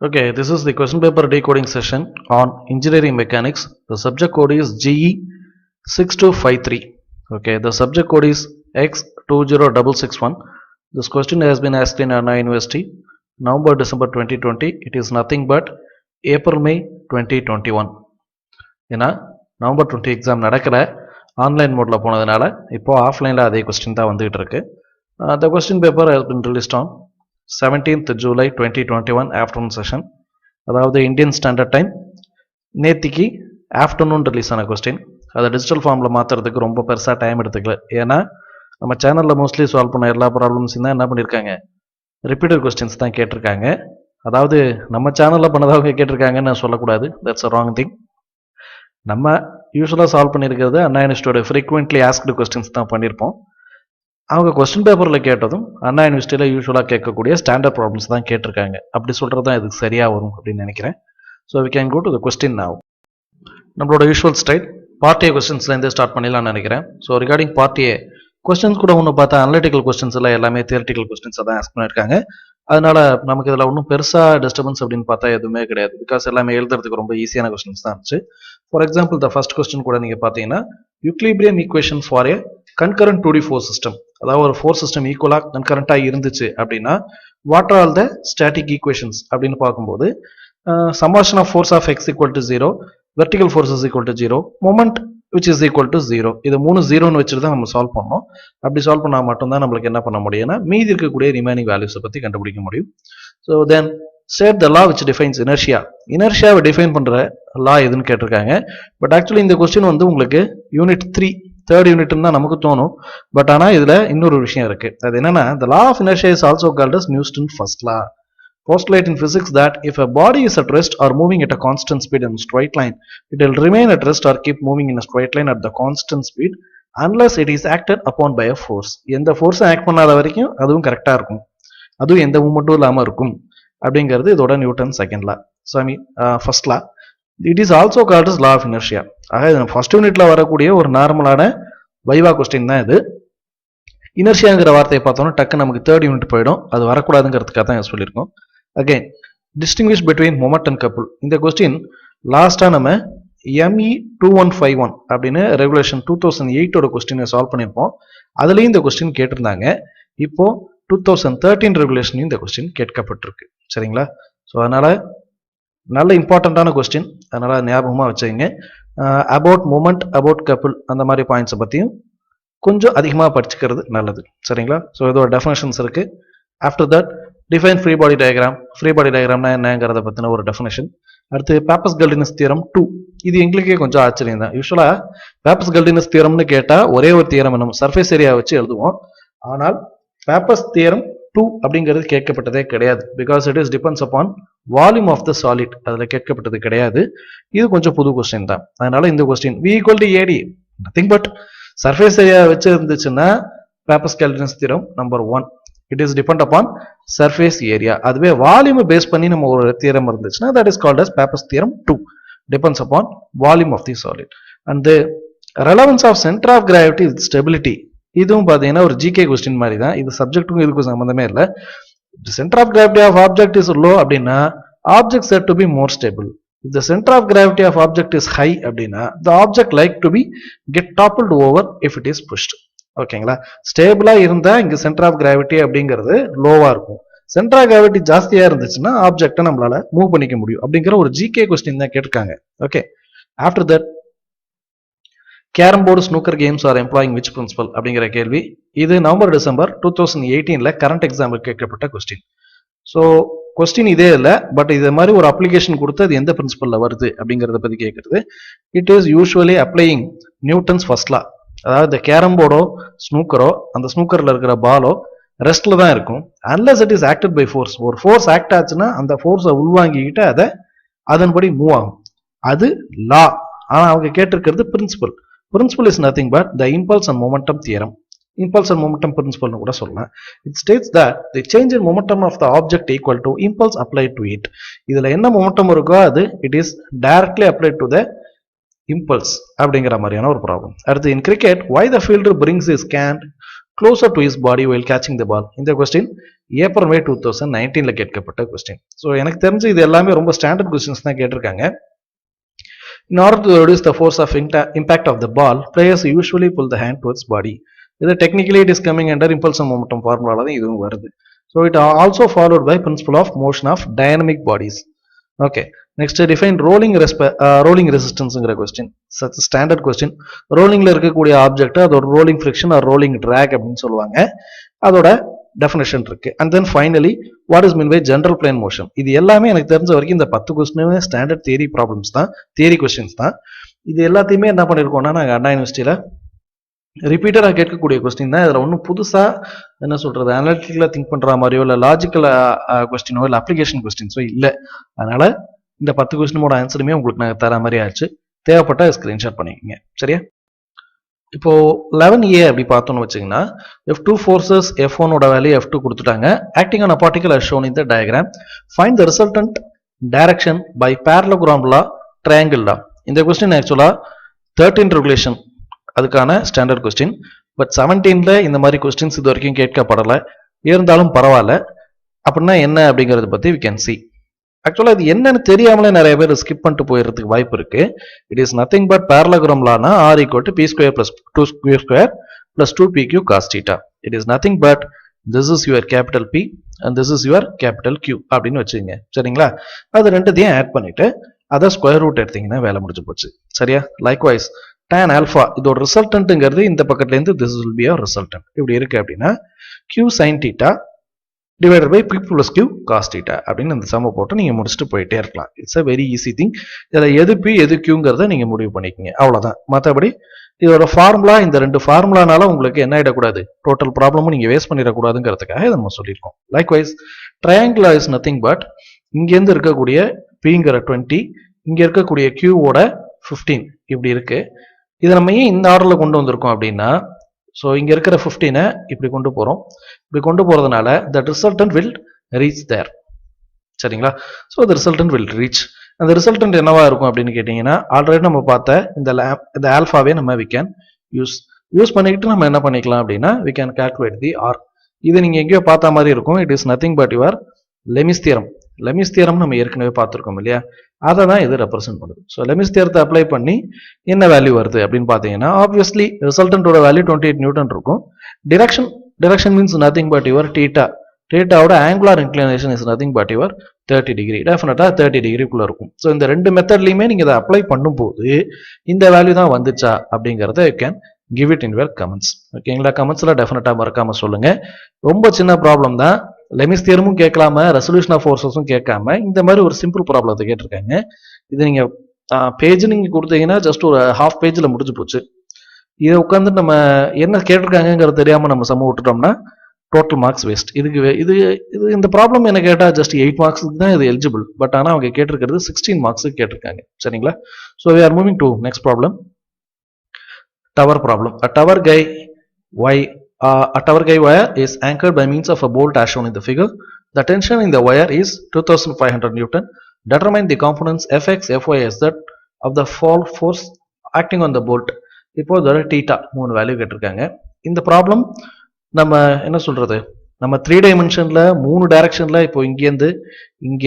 Okay, this is the question paper decoding session on engineering mechanics. The subject code is GE6253. Okay, the subject code is X20661. This question has been asked in Anna University, November December 2020. It is nothing but April May 2021. ஏன்னா November 20 exam நடக்கிற online மோடில் போனதுனால இப்போ ஆஃப்லைனில் அதே question தான் வந்துகிட்டு இருக்கு. The question paper has been released on 17th July 2021 afternoon session. அதாவது இந்தியன் ஸ்டாண்டர்ட் டைம் நேத்திக்கு ஆஃப்டர்நூன் ரிலீஸ் ஆன கொஸ்டின். அதை டிஜிட்டல் ஃபார்மில் மாற்றுறதுக்கு ரொம்ப பெருசாக டைம் எடுத்துக்கல. ஏன்னா நம்ம சேனலில் மோஸ்ட்லி சால்வ் பண்ண எல்லா ப்ராப்ளம்ஸையும் தான் என்ன பண்ணியிருக்காங்க, ரிப்பீட்டட் கொஸ்டின்ஸ் தான் கேட்டிருக்காங்க. அதாவது நம்ம சேனலில் பண்ணதாக கேட்டிருக்காங்கன்னு நான் சொல்லக்கூடாது, தட்ஸ் அ ராங் திங். நம்ம யூஸ்வலாக சால்வ் பண்ணியிருக்கிறது அண்ணா யூனிவர்சிட்டியோட ஃப்ரீக்வெண்ட்லி ஆஸ்க்டு கொஸ்டின்ஸ் தான் பண்ணியிருப்போம். அவங்க கொஸ்டின் பேப்பரில் கேட்டதும் அண்ணா யூனிவர்சிட்டியில் யூஸ்வலாக கேட்கக்கூடிய ஸ்டாண்டர்ட் ப்ராப்ளம்ஸ் தான் கேட்டிருக்காங்க. அப்படி சொல்கிறது தான் இதுக்கு சரியாக வரும் அப்படின்னு நினைக்கிறேன். So we can go to the question now. நம்மளோட யூஸ்வல் ஸ்டைல் பார்ட் ஏ கொஸ்டின்ஸ்லேருந்தே ஸ்டார்ட் பண்ணிடலாம்னு நினைக்கிறேன். So regarding part A questions கூட ஒன்று பார்த்தா அனலிட்டிக்கல் கொஸ்டின்ஸ் எல்லாம் எல்லாமே தியரிட்டிக்கல் கொஸ்டின்ஸை தான் ஆஸ்க் பண்ணியிருக்காங்க. அதனால நமக்கு இதில் ஒன்றும் பெருசாக டிஸ்டர்பன்ஸ் அப்படின்னு பார்த்தா எதுவுமே கிடையாது. பிகாஸ் எல்லாமே எழுதுறதுக்கு ரொம்ப ஈஸியான கொஸ்டின்ஸ் தான் இருந்துச்சு. For example the first question கூட நீங்கள் பார்த்தீங்கன்னா equilibrium equation for a concurrent 2D force system, அதாவது ஒரு ஃபோர்ஸ் சிஸ்டம் ஈக்குவலாக கன்கரண்டாக இருந்துச்சு அப்படின்னா what are all the static equations அப்படின்னு பார்க்கும்போது summation of force of x equal to 0, vertical force is equal to 0, moment which is equal to 0. இது 3 0ன்னு வச்சுட்டு தான் நம்ம சால்வ் பண்ணோம். அப்படி சால்வ் பண்ணால் மட்டும்தான் நம்மளுக்கு என்ன பண்ண முடியும்னா மீதி இருக்கக்கூடிய ரிமைனிங் வேல்யூஸை பற்றி கண்டுபிடிக்க முடியும். So then state the law which defines inertia. இனர்ஷியாவை டிஃபைன் பண்ணுற லா எதுன்னு கேட்டிருக்காங்க. பட் ஆக்சுவலி இந்த கொஸ்டின் வந்து உங்களுக்கு யூனிட் 3 தேர்ட் யூனிட்னு தான் நமக்கு தோணும். பட் ஆனால் இதில் இன்னொரு விஷயம் இருக்கு. அது என்னன்னா the law of inertia is also called as Newton's first law. Postulate in physics that if a body is at rest or moving at a constant speed in a straight line, it will remain at rest or keep moving in a straight line at the constant speed unless it is acted upon by a force. எந்த ஃபோர்ஸும் act பண்ணாத வரைக்கும் அதுவும் கரெக்டாக இருக்கும், அதுவும் எந்த மூமெண்ட்டும் இல்லாமல் இருக்கும் அப்படிங்கிறது இதோட Newton second law. So I mean first law. It is also called as law of inertia. ஆக இது ஃபர்ஸ்ட் யூனிட்ல வரக்கூடிய ஒரு நார்மலான வைவா கொஸ்டின் தான் இது. இனர்ஷியாங்கிற வார்த்தையை பார்த்தோம்னா டக்கு நமக்கு தேர்ட் யூனிட் போயிடும், அது வரக்கூடாதுங்கிறதுக்காக தான் சொல்லியிருக்கோம். Again, distinguish between moment and couple. இந்த கொஸ்டின் லாஸ்டா நம்ம ME2151 அப்படின்னு ரெகுலேஷன் 2008 கொஸ்டினை சால்வ் பண்ணியிருப்போம். அதுலேயும் இந்த கொஸ்டின் கேட்டிருந்தாங்க. இப்போ 2013 ரெகுலேஷனையும் இந்த கொஸ்டின் கேட்கப்பட்டிருக்கு. சரிங்களா? ஸோ அதனால நல்ல இம்பார்ட்டண்ட்டான கொஸ்டின், அதனால ஞாபகமாக வச்சுக்கோங்க. அபவுட் மூமெண்ட், அபவுட் கப்புள் அந்த மாதிரி பாயிண்ட்ஸை பற்றியும் கொஞ்சம் அதிகமாக படிச்சுக்கிறது நல்லது. சரிங்களா? ஸோ இதோட டெஃபினேஷன்ஸ் இருக்கு. After that define free body diagram. Free body டயக்ராம்னா என்னங்கிறத பற்றின ஒரு டெஃபினேஷன். அடுத்து பேப்பஸ் கல்டினஸ் தியரம் 2. இது எங்களுக்கே கொஞ்சம் ஆச்சரியம் தான். யூஸ்வலாக பேப்பஸ் கல்டினஸ் தியரம்னு கேட்டால் ஒரே ஒரு தியரம் நம்ம சர்ஃபேஸ் ஏரியா வச்சு எழுதுவோம். ஆனால் பேப்பஸ் தியரம் 2 அப்படிங்கிறது கேட்கப்பட்டதே கிடையாது. Because it is depends upon volume of the solid. அதில் கேட்கப்பட்டது கிடையாது. இது கொஞ்சம் புது கொஸ்டின் தான். அதனால இந்த question V equal to AD, nothing but surface area வச்சு இருந்துச்சுன்னா Pappus Guldinus theorem number 1. It is depend upon surface area. அதுவே வால்யூம் பேஸ் பண்ணி நம்ம ஒரு தியரம் இருந்துச்சுன்னா that is called as Pappus theorem 2. Depends upon volume of the solid. And the relevance of center of gravity with stability. இதுவும் பார்த்தீங்கன்னா ஒரு GK question மாதிரி தான். இது சப்ஜெக்ட்டுக்கும் இதுக்கும் சம்மந்தமே இல்லை. The center of gravity of object is low அப்படின்னா object said to be more stable. If the center of gravity of object is high அப்படின்னா the object like to be get toppled over if it is pushed. ஓகேங்களா? ஸ்டேபிளா இருந்தா இங்க centre of gravity அப்படிங்கிறது லோவா இருக்கும். Centre of gravity ஜாஸ்தியா இருந்துச்சுன்னா ஆப்ஜெக்டை நம்மளால மூவ் பண்ணிக்க முடியும் அப்படிங்கிற ஒரு GK கொஸ்டின் தான் கேட்டிருக்காங்க. Okay. After that carrom board, snooker games are employing which principle அப்படிங்கிற கேள்வி. இது நவம்பர் டிசம்பர் 2018 கரண்ட் எக்ஸாம்பிள் கேட்கப்பட்ட கொஸ்டின். ஸோ கொஸ்டின் இதே இல்லை, பட் இது மாதிரி ஒரு அப்ளிகேஷன் கொடுத்து அது எந்த பிரின்சிபல்ல வருது அப்படிங்கிறத பத்தி கேட்கறது. It is usually applying Newton's first லா. அதாவது இந்த கேரம் போர்டோ ஸ்னூக்கரோ அந்த ஸ்னூக்கர்ல இருக்கிற பாலோ ரெஸ்ட்ல தான் இருக்கும். Unless it is acted by force. ஒரு ஃபோர்ஸ் ஆக்ட் ஆச்சுன்னா அந்த ஃபோர்ஸை உள்வாங்கிக்கிட்டு அதை அதன்படி மூவ் ஆகும். அது லா. ஆனா அவங்க கேட்டிருக்கிறது principle. Principle is nothing but the impulse and momentum theorem. Impulse and momentum பிரின்சிபல்னு கூட சொல்லலாம். It states that the change in momentum of the object equal to impulse applied to it. இதுல என்ன மொமெண்டம் இருக்கோ அது it is directly applied to the impulse அப்படிங்கிற மாதிரியான ஒரு ப்ராப்ளம். அடுத்து in cricket why the fielder brings his can closer to his body while catching the ball. இந்த கொஸ்டின் ஏப்ரல் மே 2019ல கேட்கப்பட்ட கொஸ்டின். ஸோ எனக்கு தெரிஞ்சு இது எல்லாமே ரொம்ப ஸ்டாண்டர்ட் கொஸ்டின்ஸ் தான் கேட்டிருக்காங்க. In order to reduce the force of impact of the ball, players usually pull the hand towards body. இது technically it is coming under impulsion momentum formula தான் இதுவும் வருது. So it also followed by principle of motion of dynamic bodies. Okay. Next define rolling resistance question. Such a standard question. Rolling la இருக்கக்கூடிய object அதோட rolling friction or rolling drag அப்படினு சொல்லுவாங்க. அதோட definition இருக்கு. And then finally what is meant by general plane motion. இது எல்லாமே எனக்கு தெரிஞ்ச வரைக்கும் இந்த 10 क्वेश्चनமே ஸ்டாண்டர்ட் தியரி ப்ராப்ளம்ஸ் தான், தியரி क्वेश्चंस தான். இது எல்லாத்தையுமே என்ன பண்ணிருக்கோம்னா நாங்க அண்ணா யுனிவர்சிட்டியில ரிப்பீட்டடா கேட்கக்கூடிய क्वेश्चन தான். இதுல ஒன்றும் புதுசா என்ன சொல்றது அனலிட்டிக்கலா திங்க் பண்ற மாதிரியோ இல்ல லாஜிக்கல் क्वेश्चनோ இல்ல அப்ளிகேஷன் क्वेश्चंसோ இல்ல. அதனால இந்த 10 क्वेश्चनோட ஆன்சருமே உங்களுக்கு நான் தர மாதிரி ஆச்சு. தேவைப்பட்ட ஸ்கிரீன்ஷாட் பண்ணிக்கங்க. சரியா? இப்போ 11A அப்படி பார்த்தோம்னு வச்சீங்கன்னா F2 forces F1 ஓட வேல்யூ F2 கொடுத்துட்டாங்க. Acting on a particle as shown in the diagram. Find the resultant direction by parallelogram law, triangle law. இந்த கொஸ்டின் ஆக்சுவலா 13 ரெகுலேஷன் அதுக்கான ஸ்டாண்டர்ட் கொஸ்டின். பட் 17ல இந்த மாதிரி கொஸ்டின்ஸ் இது வரைக்கும் கேட்கப்படல. இருந்தாலும் பரவாயில்ல. அப்படின்னா என்ன அப்படிங்கறத பத்தி we can see. ஆக்சுவலா இது என்னன்னு தெரியாமலே நிறைய பேர் ஸ்கிப் பண்ணிட்டு போயிடுறதுக்கு வாய்ப்பு இருக்கு. It is nothing but parallelogram lawனா r equal to p square plus 2 square plus 2pq cos theta. It is nothing but this is your capital P and this is your capital Q அப்படின்னு வச்சுங்க. சரிங்களா? அது ரெண்டுத்தையும் add பண்ணிட்டு அதை square root எடுத்தீங்கன்னா வேலை முடிஞ்சு போச்சு. சரியா? லைக்வைஸ் tan alpha இதோட ரிசல்டன்ட்ங்கிறது இந்த பக்கத்துல இருந்து this will be a resultant. இப்படி இருக்கு அப்படின்னா q sin theta divided by p plus q cos theta அப்படின்னு இந்த சம போட்டு நீங்க முடிச்சுட்டு போயிட்டே இருக்கலாம். It's a very easy thing. இதுல எது p எது qங்கிறத நீங்க முடிவு பண்ணிக்கங்க. அவ்வளவுதான். மற்றபடி இதோட ஃபார்முலா இந்த ரெண்டு ஃபார்முலானால உங்களுக்கு என்ன ஆயிடக்கூடாது, டோட்டல் ப்ராப்ளமும் நீங்க வேஸ்ட் பண்ணிடக்கூடாதுங்கிறதுக்காக இதை நம்ம சொல்லியிருக்கோம். Likewise triangle is nothing but இங்கேருந்து இருக்கக்கூடிய பிங்கிற 20 இங்க இருக்கக்கூடிய கியூவோட 15 இப்படி இருக்கு. இதை நம்ம ஏன் இந்த ஆர்டர்ல கொண்டு வந்திருக்கோம் அப்படின்னா, ஸோ இங்க இருக்கிற 15 இப்படி கொண்டு போறோம். இப்படி கொண்டு போறதுனால the resultant will reach there. சரிங்களா? So the resultant will reach. அந்த ரிசல்டன்ட் என்னவா இருக்கும் அப்படின்னு கேட்டீங்கன்னா, ஆல்ரெடி நம்ம பார்த்த இந்த ஆல்பாவே நம்ம we can யூஸ் பண்ணிக்கிட்டு நம்ம என்ன பண்ணிக்கலாம் அப்படின்னா we can calculate the R. இது நீங்க எங்கேயோ பார்த்த மாதிரி இருக்கும். It is nothing but your Lami's theorem. Lami's theorem நம்ம ஏற்கனவே பார்த்துருக்கோம் இல்லையா? அதை தான் இது ரெப்ரசென்ட் பண்ணுது. ஸோ லெமிஸ் தியரத்தை அப்ளை பண்ணி என்ன வேல்யூ வருது அப்படின்னு பார்த்தீங்கன்னா, ஆப்வியஸ்லி ரிசல்டன்டோட வேல்யூ 28 நியூட்டன் இருக்கும். Direction means nothing but your theta. தீட்டாவோட angular inclination is nothing but your 30 degree. Definitely 30 டிகிரிக்குள்ள இருக்கும். ஸோ இந்த ரெண்டு மெத்தட்லையுமே நீங்க இதை அப்ளை பண்ணும்போது இந்த வேல்யூ தான் வந்துச்சா அப்படிங்கறத you can give it in your comments. ஓகேங்களா? கமெண்ட்ஸ்ல டெஃபினட்டா மறக்காம சொல்லுங்க. ரொம்ப சின்ன ப்ராப்ளம் தான். லெமிஸ் தியரமும் கேட்கலாம, ரெசல்யூஷன் ஆஃப் ஃபோர்ஸஸும் கேட்காம இந்த மாதிரி ஒரு சிம்பிள் ப்ராப்ளத்தை கேட்டிருக்காங்க. இது நீங்க பேஜ் நீங்க கொடுத்தீங்கன்னா ஜஸ்ட் ஒரு ஹாஃப் பேஜ்ல முடிஞ்சு போச்சு. இதை உட்காந்து நம்ம என்ன கேட்டிருக்காங்கிறது தெரியாம நம்ம சம விட்டுட்டோம்னா டோட்டல் மார்க்ஸ் வேஸ்ட். இதுக்கு இது இந்த ப்ராப்ளம் என்ன கேட்டா ஜஸ்ட் 8 மார்க்ஸுக்கு தான் இது எலிஜிபிள். பட் ஆனால் அவங்க கேட்டிருக்கிறது 16 மார்க்ஸுக்கு கேட்டிருக்காங்க. சரிங்களா? So we are moving to next problem. Tower problem. A tower guy wire is anchored by means of a bolt as shown in the figure. The tension in the wire is 2500 Newton. Determine the components Fx, Fy, Sz of the fall force acting on the bolt. இப்போ இதோட theta 3 value கேட்டிருக்காங்க. இந்த problem நம்ம என்ன சொல்றது, நம்ம 3 டைமென்ஷன்ல 3 டைரக்ஷன்ல இப்போ இங்கேருந்து இங்க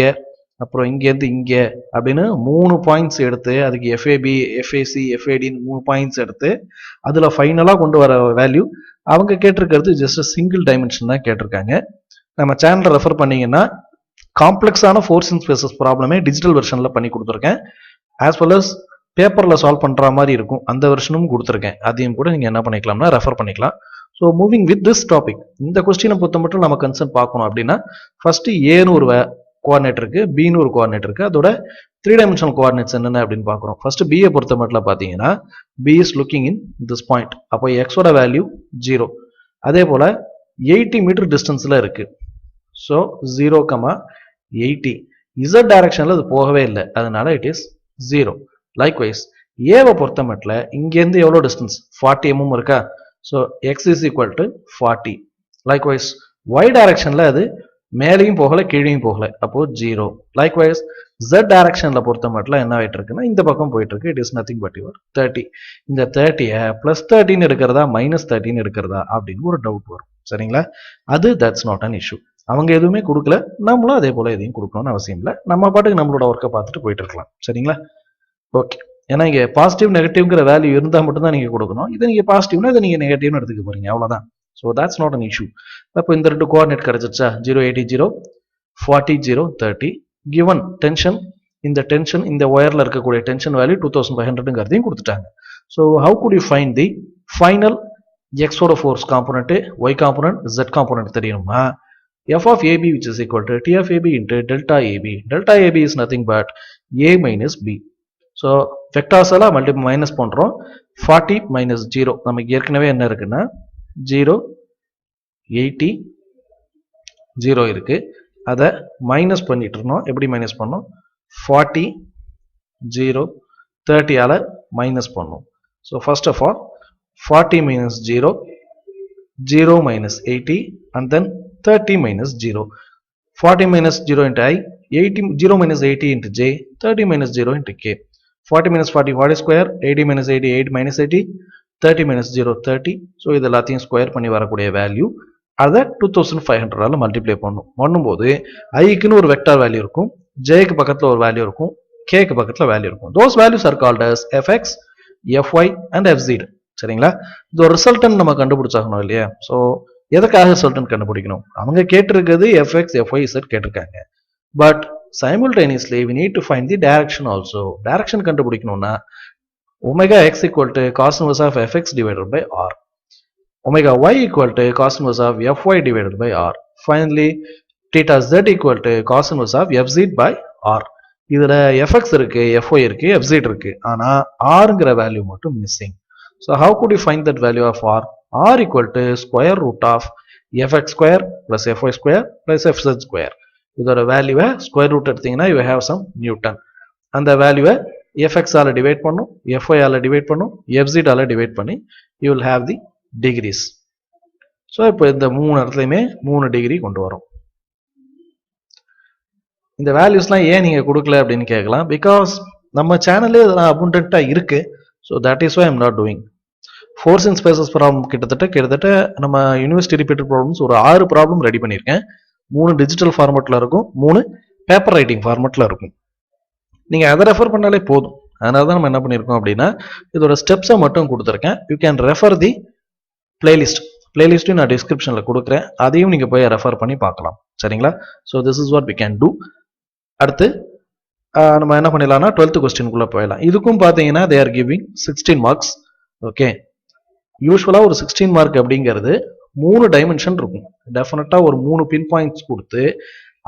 அப்புறம் இங்கேருந்து இங்க அப்படின்னு 3 பாயிண்ட்ஸ் எடுத்து அதுக்கு எஃப்ஏபி, எஃப்ஏசி, எஃப்ஏடின்னு 3 பாயிண்ட்ஸ் எடுத்து அதுல ஃபைனலா கொண்டு வர வேல்யூ அவங்க கேட்டிருக்கிறது ஜஸ்ட் சிங்கிள் டைமென்ஷன் தான் கேட்டிருக்காங்க. நம்ம சேனலை ரெஃபர் பண்ணீங்கன்னா காம்ப்ளெக்ஸான ஃபோர்ஸ் இன் ஸ்பேசஸ் ப்ராப்ளமே டிஜிட்டல் வெர்ஷன்ல பண்ணி கொடுத்துருக்கேன். ஆஸ் வெல் அஸ் பேப்பர்ல சால்வ் பண்ற மாதிரி இருக்கும், அந்த வெர்ஷனும் கொடுத்துருக்கேன். அதையும் கூட நீங்க என்ன பண்ணிக்கலாம்னா ரெஃபர் பண்ணிக்கலாம். So moving with this topic, இந்த கொஸ்டினை பொறுத்த மட்டும் நம்ம கன்சர்ன் பார்க்கணும் அப்படின்னா ஃபர்ஸ்ட் ஏன்னு ஒரு கோஆர்டினேட் இருக்கு, பின்னு ஒரு கோஆர்டினேட் இருக்கு. அதோட 3 டைமென்ஷனல் கோஆர்டினேட்ஸ் என்னென்ன அப்படின்னு பார்க்குறோம். ஃபர்ஸ்ட் பியை பொறுத்த மட்டும் பார்த்தீங்கன்னா B is looking in this point. அப்போ எக்ஸோட வேல்யூ 0. அதே போல 80 மீட்டர் டிஸ்டன்ஸ்ல இருக்கு. ஸோ 0,80 இசட் டைரக்ஷன்ல அது போகவே இல்லை, அதனால இட் இஸ் 0. லைக்வைஸ் ஏவை பொறுத்த மட்டும் இங்கேருந்து எவ்வளோ டிஸ்டன்ஸ் 40 mm இருக்கா? So x is equal to 40. Likewise y டைரக்ஷன்ல அது மேலேயும் போகல கீழேயும் போகல அப்போ 0. லைக்வைஸ் z டைரக்ஷன்ல பொறுத்த மட்டும் என்ன ஆயிட்டு இருக்குன்னா இந்த பக்கம் போயிட்டு இருக்கு. It is nothing but your 30. இந்த 30 +13 எடுக்கிறதா -13 எடுக்கிறதா அப்படின்னு ஒரு டவுட் வரும். சரிங்களா? அது தட்ஸ் நாட் அன் இஷ்யூ. அவங்க எதுவுமே கொடுக்கல, நம்மளும் அதே போல எதையும் கொடுக்கணும்னு அவசியம் இல்லை. நம்ம பாட்டுக்கு நம்மளோட ஒர்க்கை பார்த்துட்டு போயிட்டு இருக்கலாம். சரிங்களா? ஓகே. ஏன்னா இங்க பாசிட்டிவ் நெகட்டிவ்ங்கிற வேல்யூ இருந்தால் மட்டும்தான் நீங்க கொடுக்கணும். இதை நீங்க பாசிட்டிவ்னா இதை நீங்க நெகட்டிவ்னு எடுத்துக்க போறீங்க, அவ்வளவுதான். So that's not an issue. அப்போ இந்த ரெண்டு கோஆர்டினேட் கிடைச்சிருச்சா? 0, 80, 0, 40, 0, 30. கிவன் டென்ஷன், இந்த டென்ஷன் இந்த ஒயர்ல இருக்கக்கூடிய டென்ஷன் வேல்யூ 2500ங்கிறதையும் கொடுத்துட்டாங்க. So how could you find the final எக்ஸோட force component, Y component, Z component தெரியணுமா? f of AB which is equal to T of AB into delta AB. Delta AB is nothing but A minus B. So vectors எல்லாம் minus பண்றோம். 40 minus 0 நமக்கு ஏற்கனவே என்ன இருக்குன்னா 0, 80, 0 இருக்கு. அதை minus பண்ணிட்டு இருந்தோம். எப்படி மைனஸ் பண்ணோம்? 40, 0, 30 ஆல மைனஸ் பண்ணோம். So first of all 40 minus 0, 0 minus 80 and then 30 minus 0. 40 minus 0 into I, 0 minus 80 into J, 30 minus 0 into K. 40 minus 40, 40 square, 80 minus 80, 8 minus 80, 30 minus 0, 30. So இது எல்லாத்தையும் ஸ்கொயர் பண்ணி வரக்கூடிய வேல்யூ அதை 2500 மல்டிப்ளை பண்ணும்போது ஐக்குன்னு ஒரு வெக்டார் வேல்யூ இருக்கும், ஜேக்கு பக்கத்தில் ஒரு வேல்யூ இருக்கும், கேக்கு பக்கத்தில் வேல்யூ இருக்கும். those values are called as fx, fy and fz. சரிங்களா? இது ஒரு ரிசல்டன் நம்ம கண்டுபிடிச்சாகணும் இல்லையா? ஸோ எதுக்காக ரிசல்டன் கண்டுபிடிக்கணும்? அவங்க கேட்டிருக்கிறது fx, fy, z கேட்டிருக்காங்க. But simultaneously we need to find the direction also. direction கண்டுபிடிக்கணும்னா omega x equal to cos inverse of fx divided by r, omega y equal to cos inverse of fy divided by r, finally theta z equal to cos inverse of fz by r. இதுல fx இருக்கு, fy இருக்கு, fz இருக்கு, ஆனா rங்கிற value மட்டும் missing. So how could you find that value of r? r equal to square root of fx square plus fy square plus fz square. இதோட வேல்யூவை square root எடுத்தீங்கன்னா you have some Newton. அந்த வேல்யூவை fx ஆல divide பண்ணும், fy ஆல divide பண்ணும், fz ஆல டிவைட் பண்ணி you will have the degrees. So இப்போ இந்த மூணு இடத்துலையுமே 3 டிகிரி கொண்டு வரும். இந்த வேல்யூஸ்லாம் ஏன் நீங்க கொடுக்கல அப்படின்னு கேட்கலாம். பிகாஸ் நம்ம சேனல்லே இதெல்லாம் அபுண்டண்டா இருக்கு. So that is why I'm not doing. Force in spaces problem கிட்டத்தட்ட நம்ம யூனிவர்சிட்டி ரிப்பீட்டட் ப்ராப்ளம்ஸ் ஒரு 6 ப்ராப்ளம் ரெடி பண்ணியிருக்கேன். 3 டிஜிட்டல் ஃபார்மேட்ல இருக்கும், 3 பேப்பர் ரைட்டிங் ஃபார்மேட்ல இருக்கும். நீங்க அதை ரெஃபர் பண்ணாலே போதும். அதனால தான் நம்ம என்ன பண்ணியிருக்கோம் அப்படின்னா இதோட ஸ்டெப்ஸை மட்டும் கொடுத்துருக்கேன். யூ கேன் ரெஃபர் தி பிளேலிஸ்ட்டும் நான் டிஸ்கிரிப்ஷன்ல கொடுக்குறேன், அதையும் நீங்க போய் ரெஃபர் பண்ணி பார்க்கலாம். சரிங்களா? So this is what we can do. அடுத்து நம்ம என்ன பண்ணிடலாம்னா 12th கொஸ்டின்குள்ள போயிடலாம். இதுக்கும் பார்த்தீங்கன்னா they are giving 16 marks. Okay, usually ஒரு 16 மார்க் அப்படிங்கிறது 3 டைமென்ஷன் இருக்கும். டெஃபினட்டா ஒரு 3 பின் பாயிண்ட்ஸ் கொடுத்து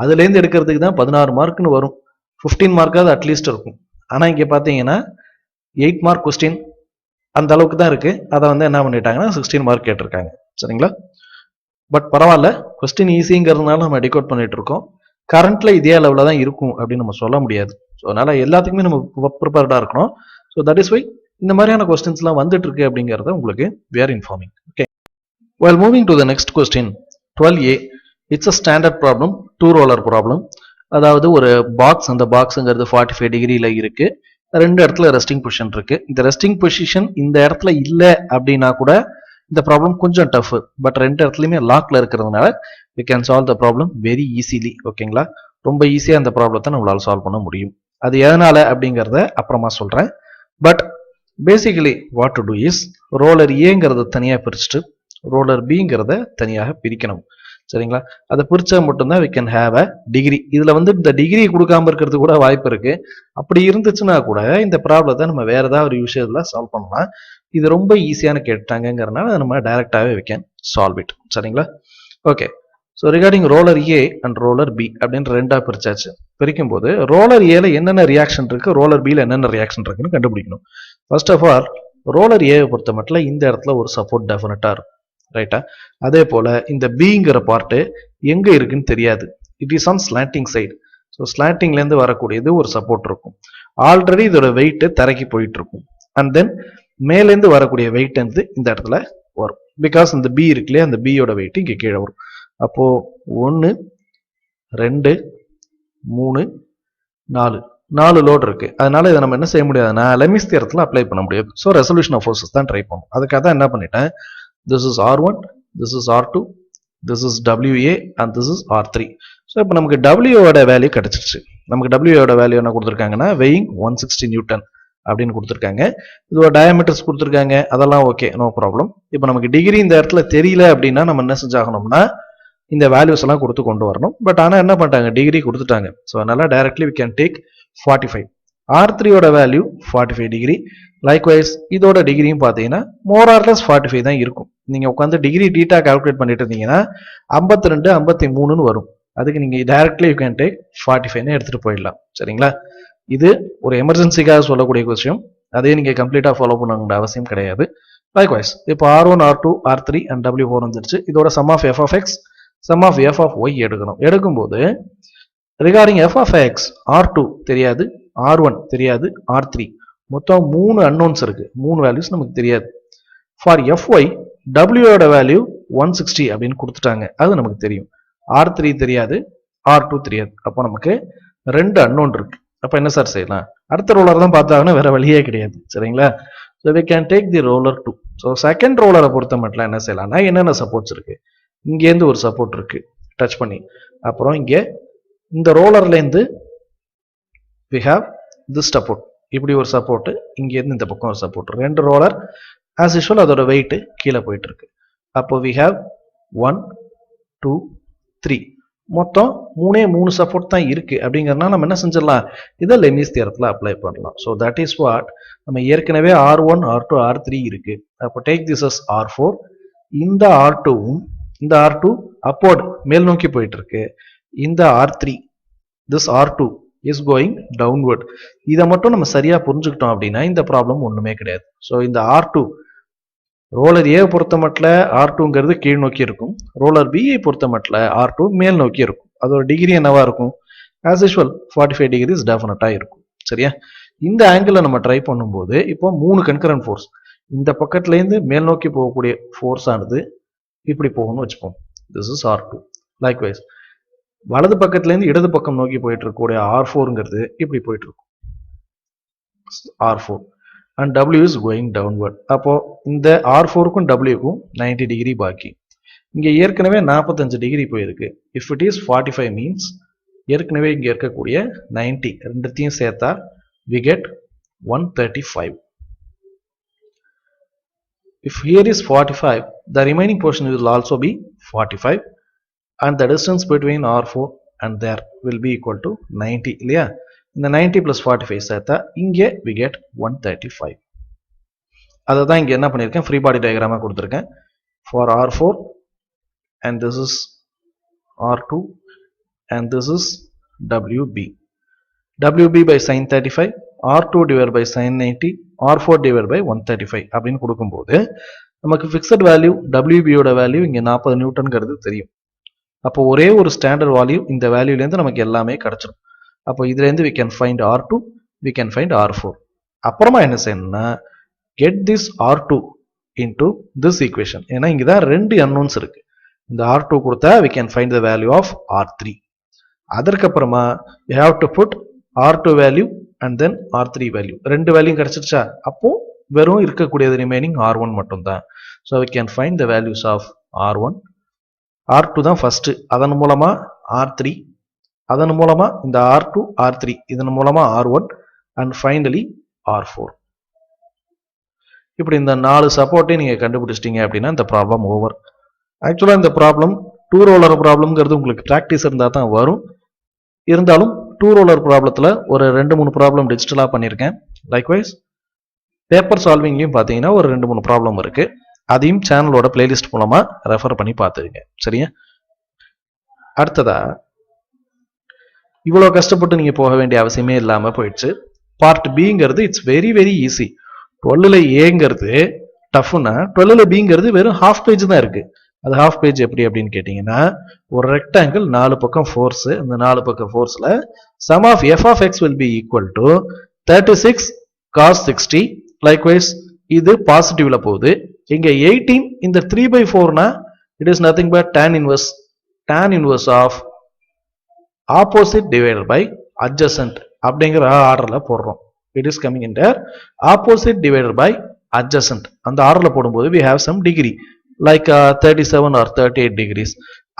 அதுலேருந்து எடுக்கிறதுக்கு தான் 16 மார்க்னு வரும். 15 மார்க்காவது அட்லீஸ்ட் இருக்கும். ஆனா இங்க பாத்தீங்கன்னா 8 மார்க் கொஸ்டின் அந்த அளவுக்கு தான் இருக்கு. அதை என்ன பண்ணிட்டாங்கன்னா 16 மார்க் கேட்டிருக்காங்க. சரிங்களா? பட் பரவாயில்ல, கொஸ்டின் ஈஸிங்கிறதுனால நம்ம டிகோட் பண்ணிட்டு இருக்கோம். கரண்ட்ல இதே லெவலில் தான் இருக்கும் அப்படின்னு நம்ம சொல்ல முடியாது. ஸோ அதனால எல்லாத்துக்குமே நம்ம ப்ரிப்பேர்டா இருக்கணும். ஸோ தட் இஸ் வை இந்த மாதிரியான கொஸ்டின்ஸ்லாம் வந்துட்டு இருக்கு அப்படிங்கிறத உங்களுக்கு we are informing. Okay. While moving to the next question, 12A, it's a standard problem, 2 roller problem. அதாவது ஒரு பாக்ஸ், அந்த பாக்ஸ்ங்கிறது 45 டிகிரியில இருக்கு, 2 இடத்துல ரெஸ்டிங் பொசிஷன் இருக்கு. இந்த ரெஸ்டிங் பொசிஷன் இந்த இடத்துல இல்லை அப்படின்னா கூட இந்த ப்ராப்ளம் கொஞ்சம் டஃப். பட் 2 இடத்துலையுமே லாக்ல இருக்கிறதுனால we can solve the problem very easily. ஓகேங்களா? ரொம்ப ஈஸியா அந்த ப்ராப்ளத்தை நம்மளால சால்வ் பண்ண முடியும். அது எதனால அப்படிங்கிறத அப்புறமா சொல்றேன். But basically what to do is roller ஏங்கிறத தனியா பிரிச்சுட்டு ரோலர் பிங்கிறத தனியாக பிரிக்கணும். சரிங்களா? அதை பிரிச்சா மட்டும்தான் we can have a degree. இதுல இந்த டிகிரி கொடுக்காம இருக்கிறது கூட வாய்ப்பு இருக்கு. அப்படி இருந்துச்சுன்னா கூட இந்த ப்ராப்ளத்தை நம்ம வேற ஏதாவது ஒரு விஷயத்துல சால்வ் பண்ணலாம். இது ரொம்ப ஈஸியான கேட்டாங்கிறதுனால நம்ம டைரக்டாவே we can solve it. சரிங்களா? ஓகே. So regarding roller A and roller B அப்படின்னு 2ஆ பிரிச்சாச்சு. பிரிக்கும் போது ரோலர் ஏல என்னென்ன ரியாக்ஷன் இருக்கு, ரோலர் பில என்னென்ன ரியாக்ஷன் இருக்குன்னு கண்டுபிடிக்கணும். ஃபர்ஸ்ட் ஆஃப் ஆல் ரோலர் ஏவை பொறுத்த மட்டும் இந்த இடத்துல ஒரு சப்போர்ட் டெஃபினட்டா இருக்கும். ரைட்டா? அதே போல இந்த பிங்கிற பார்ட்டு எங்க இருக்குன்னு தெரியாது. It is on slanting side. So ஸ்லாண்டிங்ல இருந்து வரக்கூடியது ஒரு சப்போர்ட் இருக்கும். ஆல்ரெடி இதோட வெயிட் தரைக்கு போயிட்டு இருக்கும். அண்ட் தென் மேலேருந்து வரக்கூடிய வெயிட் இந்த இடத்துல வரும். பிகாஸ் இந்த பி இருக்குல்லையே, அந்த பியோட வெயிட் இங்க கீழே வரும். அப்போ 1, 2 3 4 4 லோட் இருக்கு. அதனால இதை நம்ம என்ன செய்ய முடியாதுன்னா லெமிஸ் தியரத்துல அப்ளை பண்ண முடியாது. ஸோ ரெசல்யூஷன் ஆஃப் ஃபோர்ஸஸ் தான் ட்ரை பண்ணும். அதுக்காக தான் என்ன பண்ணிட்டேன், this is R1, this is R2, this is WA and this is R3. So இப்போ நமக்கு WA ஓட வேல்யூ கிடைச்சிருச்சு. நமக்கு WA ஓட வேல்யூ என்ன கொடுத்துருக்காங்கன்னா weighing 160 நியூட்டன் அப்படின்னு கொடுத்துருக்காங்க. இதோட டயாமீட்டர்ஸ் கொடுத்துருக்காங்க, அதெல்லாம் ஓகே, நோ ப்ராப்ளம். இப்போ நமக்கு டிகிரி இந்த இடத்துல தெரியல அப்படின்னா நம்ம என்ன செஞ்சாகணும்னா இந்த வேல்யூஸ் எல்லாம் கொடுத்து கொண்டு வரணும். பட் ஆனால் என்ன பண்ணிட்டாங்க, டிகிரி கொடுத்துட்டாங்க. ஸோ அதனால directly we can take 45. R3 ஓட வேல்யூ 45 டிகிரி. லைக்வைஸ் இதோட டிகிரியும் பார்த்தீங்கன்னா மோர் ஆர் லெஸ் 45 தான் இருக்கும். நீங்க உட்காந்து டிகிரி டீட்டா கால்குலேட் பண்ணிட்டு இருந்தீங்கன்னா 52 53ன்னு வரும். அதுக்கு நீங்க டைரக்ட்லி யூ கேன் டேக் 45ன்னு எடுத்துட்டு போயிடலாம். சரிங்களா? இது ஒரு எமர்ஜென்சிக்காக சொல்லக்கூடிய விஷயம். அதே நீங்க கம்ப்ளீட்டா ஃபாலோ பண்ணணுங்கிற அவசியம் கிடையாது. லைக்வைஸ் இப்போ R1 R2 R3 and W4 வந்துருச்சு. இதோட sum of f of x sum of f of y எடுக்கணும். எடுக்கும்போது regarding f of x R2 தெரியாது, R1 தெரியாது, R3 மொத்தம் 3 அன்னோன்ஸ் இருக்கு. 3 வேல்யூஸ் நமக்கு தெரியாது. ஃபார் fy w ஓட வேல்யூ 160 அப்படின்னு கொடுத்துட்டாங்க, அது நமக்கு தெரியும். R3 தெரியாது, R2 தெரியாது. அப்போ நமக்கு 2 அன்னோன் இருக்கு. அப்போ என்ன சார் செய்யலாம், அடுத்த ரோலர் தான் பார்த்தாங்கன்னா வேற வழியே கிடையாது. சரிங்களா? So we can take the roller 2. So second ரோலரை பொறுத்த மட்டும் என்ன செய்யலாம்னா என்னென்ன சப்போர்ட்ஸ் இருக்கு, இங்கேருந்து ஒரு சப்போர்ட் இருக்கு டச் பண்ணி, அப்புறம் இங்கே இந்த ரோலர்லேருந்து we have this support, இப்படி ஒரு சப்போர்ட், இங்கேருந்து இந்த பக்கம் ஒரு சப்போர்ட், 2 ரோலர் ஆஸ் யூஷுவல் அதோட வெயிட் கீழே போயிட்டு இருக்கு. அப்போ we have 1 2 3 மொத்தம் 3 சப்போர்ட் தான் இருக்கு. அப்படிங்கிறதுனால நம்ம என்ன செஞ்சிடலாம், இதை லெமிஸ் தியரத்துல அப்ளை பண்ணலாம். ஸோ தட் இஸ் வாட், நம்ம ஏற்கனவே R1 R2 R3 இருக்கு. அப்போ டேக் திஸ் அஸ் R4. இந்த இந்த R2 அப்போர்ட் மேல் நோக்கி போயிட்டு இருக்கு. இந்த R3 this R2 is going downward. இதை மட்டும் நம்ம சரியா புரிஞ்சுக்கிட்டோம் அப்படின்னா இந்த ப்ராப்ளம் ஒண்ணுமே கிடையாது. ஸோ இந்த R2 ரோலர் ஏ பொறுத்த மட்டும் R2ங்கிறது கீழ் நோக்கி இருக்கும், ரோலர் பிஐ பொறுத்த மட்டும் R2 மேல் நோக்கி இருக்கும். அதோட டிகிரி என்னவா இருக்கும், ஆஸ் யூஷுவல் 45 டிகிரிஸ் டெஃபினட்டா இருக்கும். சரியா? இந்த ஆங்கிள் நம்ம ட்ரை பண்ணும்போது இப்போ 3 கன்கரண்ட் ஃபோர்ஸ், இந்த பக்கத்துல இருந்து மேல் நோக்கி போகக்கூடிய ஃபோர்ஸ் ஆனது இப்படி போகணும்னு வச்சுப்போம். This is R2. லைக்வைஸ் வலது பக்கத்துல இருந்து இடது பக்கம் நோக்கி போயிட்டு இருக்கக்கூடிய R4ங்கிறது இப்படி போயிட்டு இருக்கும், R4 and W is going downward. அப்போ இந்த R4க்கும் Wக்கும் 90 டிகிரி பாக்கி. இங்க ஏற்கனவே 45 டிகிரி போயிருக்கு. if it is 45 means ஏற்கனவே இங்க இருக்கக்கூடிய 90 ரெண்டுத்தையும் சேர்த்தா we get 135. if here is 45, the remaining portion will also be 45 and the distance between R4 and there will be equal to 90 இல்லையா? இந்த 90 plus 45 சேர்த்தா இங்கே we get 135. அதை தான் இங்கே என்ன பண்ணியிருக்கேன், ஃப்ரீ பாடி டயக்ராமா கொடுத்துருக்கேன். for R4 and this is R2 and this is WB. WB by sin 35, R2 divided by sin 90, R4 divided by 135 அப்படின்னு கொடுக்கும்போது நமக்கு ஃபிக்ஸட் வேல்யூ WB யோட வேல்யூ இங்கே 40 நியூட்டன்ங்கிறது தெரியும். அப்போ ஒரே ஒரு ஸ்டாண்டர்ட் வேல்யூ இந்த வேல்யூலேருந்து நமக்கு எல்லாமே கிடைச்சிடும். அப்போ இதுலேருந்து we can find R2, we can find R4. அப்புறமா என்ன செய்யணும்னா get this R2 into this equation. ஏன்னா இங்கே தான் 2 unknowns இருக்கு. இந்த R2 கொடுத்தா we can find the value of R3. அதற்கப்புறமா we have to put R2 value and then R3 value. 2 value கிடைச்சிருச்சா, அப்போ வெறும் இருக்கக்கூடியது ரிமைனிங் R1 மட்டும்தான். So we can find the values of R1, R2 தான் first, அதன் மூலமா R3, அதன் மூலமா இந்த R2 R3, இதன் மூலமா R1 and finally R4. இப்படி இந்த 4 சப்போர்ட்டை நீங்க கண்டுபிடிச்சிட்டீங்க அப்படின்னா இந்த ப்ராப்ளம் ஓவர். ஆக்சுவலா இந்த ப்ராப்ளம் 2 ரோலர் ப்ராப்ளம்ங்கிறது உங்களுக்கு பிராக்டிஸ் இருந்தா தான் வரும். இருந்தாலும் 2 ரோலர் ப்ராப்ளத்துல ஒரு 2-3 ப்ராப்ளம் டிஜிட்டலா பண்ணியிருக்கேன். லைக்வைஸ் பேப்பர் சால்விங்லையும் பார்த்தீங்கன்னா ஒரு 2-3 ப்ராப்ளம் இருக்கு. அதையும் சேனலோட பிளேலிஸ்ட் மூலமா ரெஃபர் பண்ணி பார்த்துருங்க. சரியா? அடுத்ததா இவ்வளவு கஷ்டப்பட்டு நீங்க போக வேண்டிய அவசியமே இல்லாம போயிடுச்சு. பார்ட் பிங்கிறது இட்ஸ் வெரி வெரி ஈஸி. 12ல ஏங்கிறது டஃப்னா 12ல பிங்கிறது வெறும் ஹாஃப் பேஜ் தான் இருக்கு. அது ஹாஃப் பேஜ் எப்படி அப்படின்னு கேட்டீங்கன்னா, ஒரு ரெக்டாங்கிள் 4 பக்கம் ஃபோர்ஸ், இந்த 4 பக்கம் ஃபோர்ஸ்ல sum of f of x will be equal to 36 cos 60. Likewise இது பாசிட்டிவ்ல போகுது. இங்க 18 இந்த 3/4னா it is nothing but tan inverse of opposite divided by adjacent அப்படிங்கிற ஆர்டர்ல போடுறோம். It is coming in there. Opposite divided by adjacent அந்த ஆர்டர்ல போடும்போது we have some degree like 37 or 38 degrees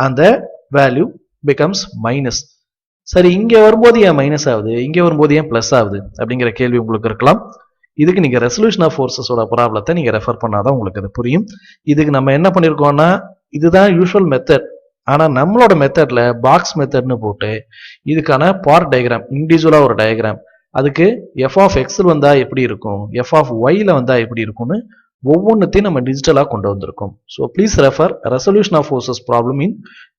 and the value becomes minus. சரி, இங்க வரும்போது ஏன் மைனஸ் ஆகுது, இங்க வரும்போது ஏன் பிளஸ் ஆகுது அப்படிங்கிற கேள்வி உங்களுக்கு இருக்கலாம். இதுக்கு நீங்க ரெசல்யூஷன் ஆஃப் ஃபோர்ஸஸோட ப்ராப்ளத்தை நீங்க ரெஃபர் பண்ணாதான் உங்களுக்கு அது புரியும். இதுக்கு நம்ம என்ன பண்ணிருக்கோம்னா, இதுதான் யூஷுவல் மெத்தட். ஆனா நம்மளோட மெத்தட்ல பாக்ஸ் மெத்தட்னு போட்டு இதுக்கான பார்ட் டயக்ராம், இண்டிவிஜுவலா ஒரு டயக்ராம், அதுக்கு எஃப் ஆஃப் எக்ஸ் வந்தா எப்படி இருக்கும், எஃப் ஆஃப் ஒய்ல வந்தா எப்படி இருக்கும்னு ஒவ்வொன்றுத்தையும் நம்ம டிஜிட்டலா கொண்டு வந்திருக்கோம். So please refer resolution of forces problem in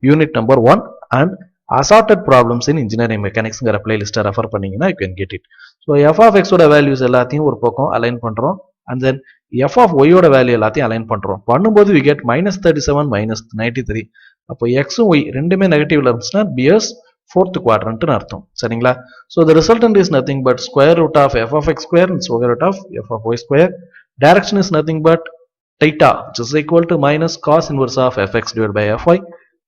unit number 1 and assorted problems in engineering mechanicsங்கிற பிளேலிஸ்ட்டை ரெஃபர் பண்ணீங்கன்னா you can get it. So F of எக்ஸோட வேல்யூஸ் எல்லாத்தையும் ஒரு பக்கம் அலைன் பண்றோம் அண்ட் தென் எஃப் ஆஃப் ஒய்யோட வேல்யூ எல்லாத்தையும் அலைன் பண்றோம். பண்ணும்போது we get -37 -93. அப்போ எக்ஸும் ஒய் ரெண்டுமே நெகட்டிவ்ல இருந்துச்சுன்னா பிஎஸ் ஃபோர்த் குவாட்ரண்ட்னு அர்த்தம். சரிங்களா? So the resultant is nothing but square root of f of x square and square root of f of y square. Direction is nothing but theta which is equal to minus cos inverse of fx divided by fy.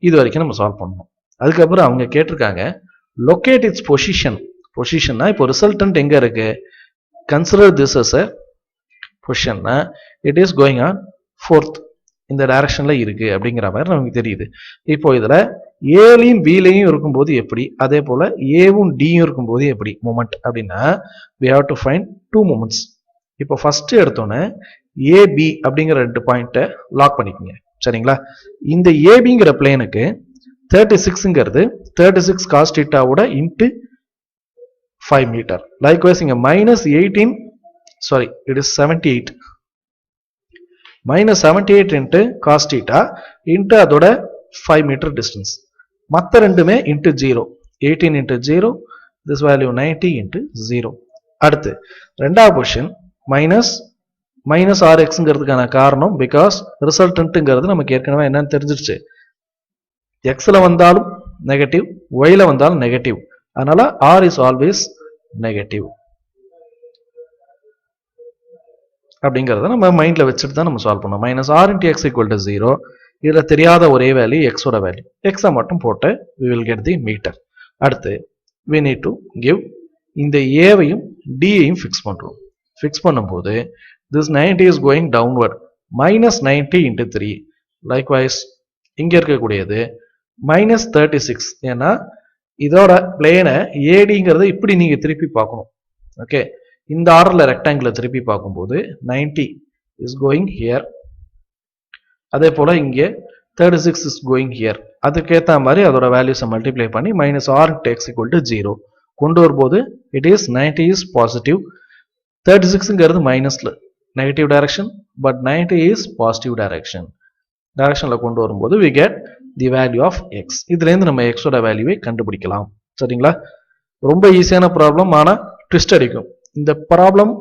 இது வரைக்கும் நம்ம solve பண்ணோம். அதுக்கப்புறம் அவங்க கேட்டிருக்காங்க locate its position. பொசிஷன்னா இப்போ resultant எங்க இருக்கு, கன்சிடர் திஸ் as a பொசிஷன்னா it is going on fourth, இந்த டைரக்ஷன்ல இருக்கு அப்படிங்கிற மாதிரி நமக்கு தெரியுது. இப்போ இதுல ஏலையும் பிலையும் இருக்கும்போது எப்படி, அதே போல ஏவும் டியும் இருக்கும்போது எப்படி மூமெண்ட் அப்படின்னா we have to find two moments. இப்போ ஃபர்ஸ்ட் எடுத்தோன்னே ஏபி அப்படிங்கிற 2 பாயிண்ட்டை லாக் பண்ணிக்கோங்க. சரிங்களா? இந்த ஏபிங்கிற பிளேனுக்கு 36ங்கிறது 36 cos theta ஓட இன்ட்டு 5 மீட்டர். லைக்வைஸ் இங்க -18 sorry it is 78 -78 into cos theta into அதோட 5 மீட்டர் டிஸ்டன்ஸ். மற்ற ரெண்டுமே into 0, 18 into 0 this value 90 into 0. அடுத்து ரெண்டாவது பொசிஷன் மைனஸ் RXங்கிறதுக்கான காரணம் பிகாஸ் ரிசல்டன்ட்ங்கிறது நமக்கு ஏற்கனவே என்னன்னு தெரிஞ்சிருச்சு. எக்ஸ்ல வந்தாலும் நெகட்டிவ், ஒய்ல வந்தாலும் நெகட்டிவ், அதனால ஆர் இஸ் ஆல்வேஸ் நெகட்டிவ் அப்படிங்கிறத நம்ம மைண்ட்ல வச்சுட்டு தான் நம்ம சால்வ் பண்ணோம். -r into x equal to 0. இதுல தெரியாத ஒரே வேல்யூ எக்ஸோட வேல்யூ, எக்ஸை மட்டும் போட்டு we will get the meter. அடுத்து we need to give இந்த ஏவையும் டியையும் ஃபிக்ஸ் பண்றோம். ஃபிக்ஸ் பண்ணும்போது this 90 is going downward -90 into 3. likewise இங்க இருக்கக்கூடியது -36. ஏன்னா இதோட பிளேனை ஏடிங்கிறத இப்படி நீங்க திருப்பி பார்க்கணும். ஓகே, இந்த ஆர்டர்ல ரெக்டாங்கிள திருப்பி பார்க்கும்போது 90 இஸ் கோயிங் ஹியர், அதே போல இங்கே 36 இஸ் கோயிங் ஹியர். அதுக்கேற்ற மாதிரி அதோட வேல்யூஸை மல்டிப்ளை பண்ணி -r into x equal to 0 கொண்டு வரும்போது இட் இஸ் 90 இஸ் பாசிட்டிவ், 36ங்கிறது மைனஸ்ல negative direction, but 90 is positive direction. டைரக்ஷன்ல கொண்டு வரும்போது we get the value of x. இதுல இருந்து நம்ம x ஓட வேல்யூவை கண்டுபிடிக்கலாம். சரிங்களா? ரொம்ப ஈஸியான ப்ராப்ளம், ஆனா ட்விஸ்ட் அடிக்கும். இந்த ப்ராப்ளம்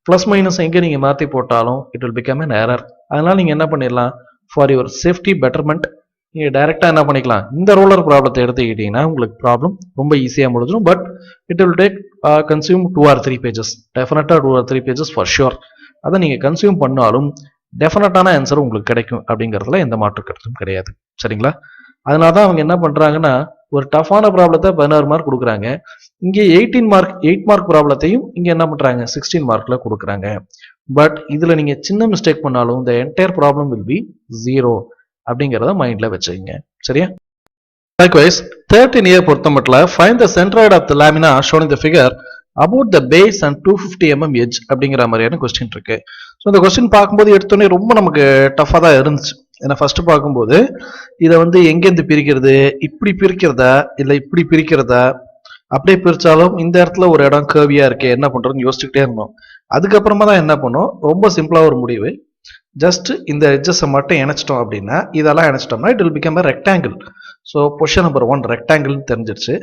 பிளஸ் மைனஸ் எங்க நீங்க மாத்தி போட்டாலும் it will become an error. அதனால நீங்க என்ன பண்ணிடலாம், ஃபார் யுவர் சேஃப்டி பெட்டர்மெண்ட் நீங்க டைரக்டா என்ன பண்ணிக்கலாம், இந்த ரோலர் ப்ராப்ளத்தை எடுத்துக்கிட்டீங்கன்னா உங்களுக்கு ப்ராப்ளம் ரொம்ப ஈஸியா முடிஞ்சிடும். But it will take consume 2 or 3 pages. டெஃபினட்டா 2 or 3 pages for sure. அதை நீங்க கன்சியூம் பண்ணாலும் டெஃபினட்டான ஆன்சர் உங்களுக்கு கிடைக்கும் அப்படிங்கிறதுல எந்த மாற்று கருத்தும் கிடையாது. சரிங்களா? அதனாலதான் அவங்க என்ன பண்றாங்கன்னா ஒரு டஃபான ப்ராப்ளத்தை 16 மார்க் கொடுக்குறாங்க, இங்கே 8 மார்க் ப்ராப்ளத்தையும் இங்க என்ன பண்றாங்க 16 மார்க்ல கொடுக்குறாங்க. பட் இதுல நீங்க சின்ன மிஸ்டேக் பண்ணாலும் the entire problem will be 0 அப்படிங்கிறத மைண்ட்ல வச்சுக்கங்க. சரியா? Likewise 13 year பொறுத்த மட்டும் find the centroid of the lamina shown in the figure about the base and 250 mm edge அப்படிங்கிற மாதிரியான கொஸ்டின் இருக்கு. ஸோ இந்த கொஸ்டின் பார்க்கும்போது எடுத்தோடனே ரொம்ப நமக்கு டஃபாக தான் இருந்துச்சு. ஏன்னா ஃபர்ஸ்ட் பார்க்கும்போது இதை வந்து எங்கேருந்து பிரிக்கிறது, இப்படி பிரிக்கிறதா இல்லை இப்படி பிரிக்கிறதா, அப்படியே பிரிச்சாலும் இந்த இடத்துல ஒரு இடம் கேர்வியா இருக்கு, என்ன பண்றதுன்னு யோசிச்சுக்கிட்டே இருந்தோம். அதுக்கப்புறமா தான் என்ன பண்ணோம், ரொம்ப சிம்பிளா ஒரு முடிவு, ஜஸ்ட் இந்த எட்ஜஸை மட்டும் இணைச்சிட்டோம் அப்படின்னா, இதெல்லாம் இணைச்சிட்டோம்னா it will become a rectangle. So position number 1 ரெக்டாங்கிள்னு தெரிஞ்சிருச்சு.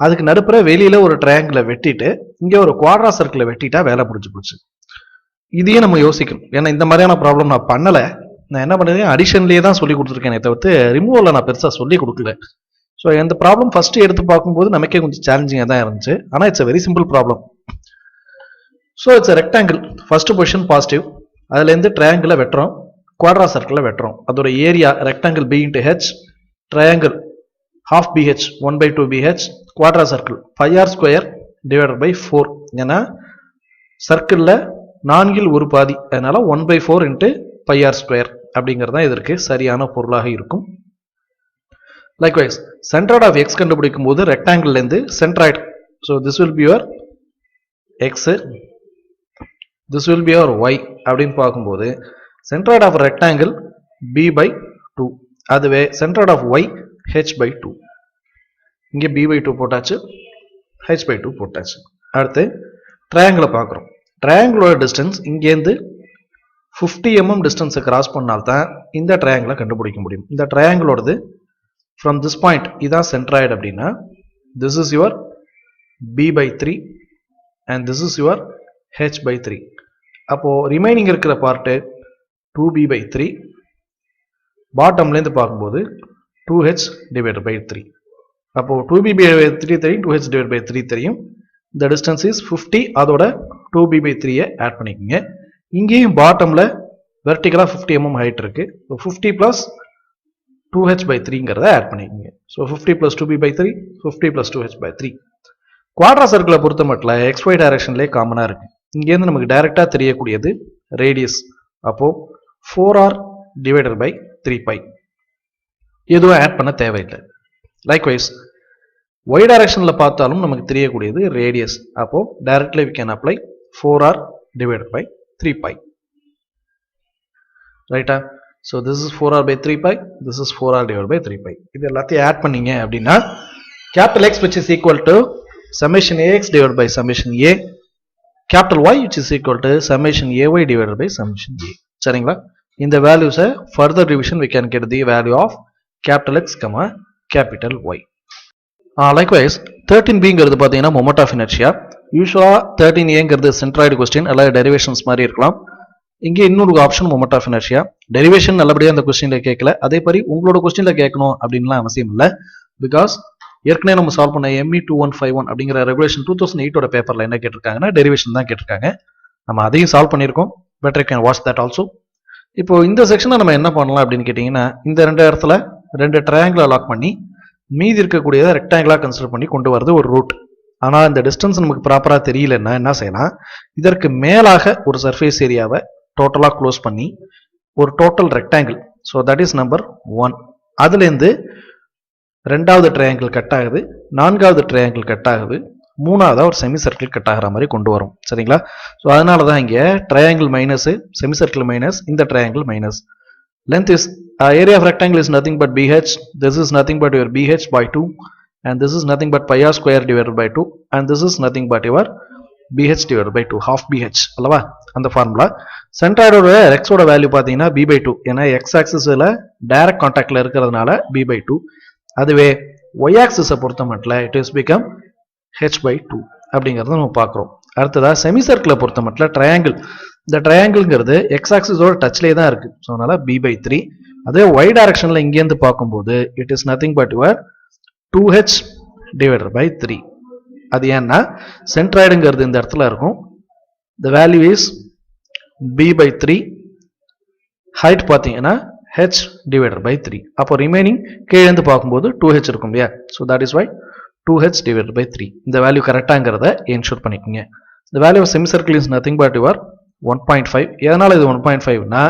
அதுக்கு நடுப்புற வெளியில ஒரு ட்ரையாங்கிளை வெட்டிட்டு இங்க ஒரு குவாட்ரா சர்க்கிளை வெட்டிட்டா வேலை முடிஞ்சு போச்சு. இதையே நம்ம யோசிக்கணும். ஏன்னா இந்த மாதிரியான ப்ராப்ளம் நான் பண்ணல, நான் என்ன பண்ணிருக்கேன் அடிஷன்லயே தான் சொல்லி கொடுத்துருக்கேன், தவிர்த்து ரிமூவல்ல நான் பெருசா சொல்லி கொடுக்கல. ஸோ இந்த ப்ராப்ளம் ஃபர்ஸ்ட் எடுத்து பார்க்கும்போது நமக்கே கொஞ்சம் சேலஞ்சிங்கா தான் இருந்துச்சு. ஆனா it's a very simple problem. So it's a rectangle, first position positive, அதுல இருந்து ட்ரையாங்கிளை வெட்டுறோம், குவாட்ரா சர்க்கிளை வெட்டுறோம். அதோட area rectangle B into H, triangle half BH 1 by 2 BH quadra circle pi r square divided by 4 ஏன்னா சர்க்கிளில் நான்கில் ஒரு பாதி அதனால 1 by 4 into pi r square அப்படிங்கிறது தான் இதற்கு சரியான பொருளாக இருக்கும். Likewise, centroid of x கண்டுபிடிக்கும் போது rectangle இருந்து centroid. So this will be your x, this will be your y அப்படின்னு பார்க்கும்போது centroid of rectangle b by 2, அதுவே centroid of y h by 2. இங்கே b by 2 போட்டாச்சு, h by 2 போட்டாச்சு. அடுத்து triangle பார்க்குறோம். triangle distance இங்கேருந்து 50 mm distance cross பண்ணால்தான் இந்த triangle கண்டுபிடிக்க முடியும். இந்த triangle ஓடது from this point இதான் centroid அப்படின்னா this is your b by 3 and this is your h by 3. அப்போ remaining இருக்கிற part 2b by 3, bottomல இருந்து பார்க்கும்போது 2h divided by 3. அப்போ 2b by 3 தெரியும், 2h divided by 3 தெரியும். The distance is 50, அதோட 2b by 3 ஆட் பண்ணிக்கங்க. இங்கேயும் bottomல vertically 50 mm height இருக்கு. So 50 plus 2h by 3ங்கிறத add பண்ணிக்கங்க. So 50 plus 2b by 3, 50 plus 2h by 3. Quadra சர்க்கிளை பொறுத்த மட்டும் xy டைரக்ஷன்லேயே காமனாக இருக்கு. இங்கேருந்து நமக்கு டைரெக்டாக தெரியக்கூடியது ரேடியஸ். அப்போ 4r divided by 3 pi. எதுவும் ஆட் பண்ண தேவையில்லை. லைக்வைஸ் y டைரக்ஷனில் பார்த்தாலும் நமக்கு தெரியக்கூடியது ரேடியஸ். அப்போ directly we can apply 4r divided by 3 pi. ரைட்டா? So this is 4r by 3 pi, this is 4r divided by 3 pi. இது எல்லாத்தையும் ஆட் பண்ணீங்க அப்படின்னா capital X which is equal to summation ax divided by summation a, capital Y which is equal to summation ay divided by summation a. சரிங்களா? இந்த values further division we can get the value of capital X, capital Y. Likewise 13bங்கிறது பார்த்தீங்கன்னா moment of inertia. யூசுவலா 13aங்கிறது centroid question அல்லது derivations மாதிரி இருக்கலாம். இங்கே இன்னொரு option moment of inertia. Derivation நல்லபடியாக அந்த கொஸ்டின்ல கேட்கல, அதே மாதிரி உங்களோட கொஸ்டின்ல கேட்கணும் அப்படின்லாம் அவசியம் இல்லை. பிகாஸ் ஏற்கனவே நம்ம சால்வ் பண்ண ME 2151 அப்படிங்கிற ரெகுலேஷன் 2008 பேப்பர்ல என்ன கேட்டிருக்காங்கன்னா டெரிவேஷன் தான் கேட்டிருக்காங்க. நம்ம அதையும் சால்வ் பண்ணியிருக்கோம். Better can watch that also. இப்போ இந்த செக்ஷனை நம்ம என்ன பண்ணலாம் அப்படின்னு கேட்டிங்கன்னா, இந்த ரெண்டு இடத்துல ரெண்டு ட்ரையாங்கிளை லாக் பண்ணி மீதி இருக்கக்கூடியதை ரெக்டாங்கிளா கன்சிடர் பண்ணி கொண்டு வரது ஒரு ரூட். ஆனால் இந்த டிஸ்டன்ஸ் நமக்கு ப்ராப்பராக தெரியலன்னா என்ன செய்யலாம், இதற்கு மேலாக ஒரு சர்ஃபேஸ் ஏரியாவை டோட்டலாக க்ளோஸ் பண்ணி ஒரு total rectangle, so that is number 1, அதுலேருந்து ரெண்டாவது ட்ரையாங்கிள் கட் ஆகுது, நான்காவது ட்ரையாங்கிள் கட் ஆகுது, மூணாவதாக ஒரு செமி சர்க்கிள் கட் ஆகிற மாதிரி கொண்டு வரும். சரிங்களா? ஸோ அதனால தான் இங்கே triangle minus, semi circle minus, இந்த triangle minus. Length is area of rectangle is nothing but BH, this is nothing but your BH by 2, and this is nothing but pi r square divided by 2, and this is nothing but your BH divided by 2, half BH. அல்லவா? அந்த formula. சென்ட்ராய்டோட x ஓட value பார்த்தீங்கன்னா b by 2, ஏன்னா x ஆக்சிஸில் direct கான்டாக்டில் இருக்கிறதுனால b by 2. அதுவே y ஆக்சிஸை பொறுத்த மட்டும் it is become h by 2 அப்படிங்கிறத நம்ம பார்க்குறோம். அடுத்ததாக செமி சர்க்கிளை பொறுத்த மட்டும் ட்ரையாங்கிள், இந்த ட்ரையாங்கிள்ங்கிறது x ஆக்சிஸோட டச்லேயே தான் இருக்குது. ஸோ அதனால b by 3. அதே y டைரக்ஷனில் இங்கேருந்து பார்க்கும்போது it is nothing but your 2h divided by 3. அது ஏன்னா சென்ட்ராய்டுங்கிறது இந்த இடத்துல இருக்கும். the value is b by 3, height பார்த்தீங்கன்னா h divided by 3. அப்போ ரிமைனிங் கீழேந்து பார்க்கும்போது 2h இருக்கும் இல்லையா? So that is why 2h divided by 3. இந்த வேல்யூ கரெக்டாங்கிறத என்ஷூர் பண்ணிக்கோங்க. the value of semicircle is nothing but your 1.5. எதனால் இது 1.5னா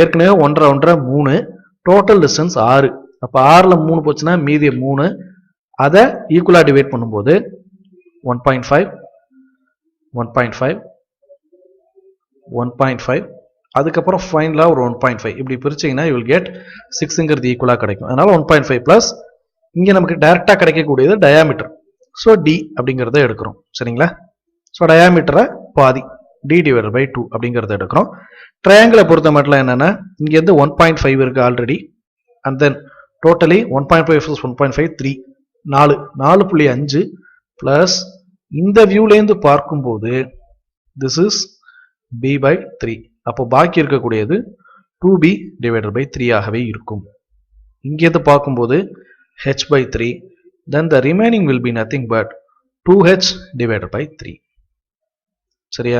ஏற்கனவே 1.5 3, டோட்டல் டிஸ்டன்ஸ் 6. அப்போ 6ல் 3 போச்சுன்னா மீதி 3, அதை ஈக்குவலாக டிவைட் பண்ணும்போது 1.5 1.5 1.5, அதுக்கப்புறம் ஃபைனலாக ஒரு 1.5 இப்படி பிரிச்சிங்கன்னா யூ வில் கெட் 6ங்கிறது ஈக்குவலாக கிடைக்கும். அதனால் 1.5 ப்ளஸ் இங்கே நமக்கு டைரெக்டாக கிடைக்கக்கூடியது டயாமீட்டர். ஸோ டி அப்படிங்கிறத எடுக்கிறோம். சரிங்களா? ஸோ டயாமீட்டரை பாதி d divided by 2 அப்படிங்கிறத எடுக்கிறோம். ட்ரையாங்கிளை பொறுத்த மட்டும் என்னென்னா இங்கேருந்து 1.5 இருக்குது already, and then totally 1.5 + 1.5 3, 4.5 plus இந்த வியூலேருந்து பார்க்கும்போது திஸ் இஸ் b by 3. அப்போ பாக்கி இருக்கக்கூடியது 2b divided by 3 ஆகவே இருக்கும். இங்கேருந்து பார்க்கும்போது h by 3, then the remaining will be nothing but 2h divided by 3. சரியா?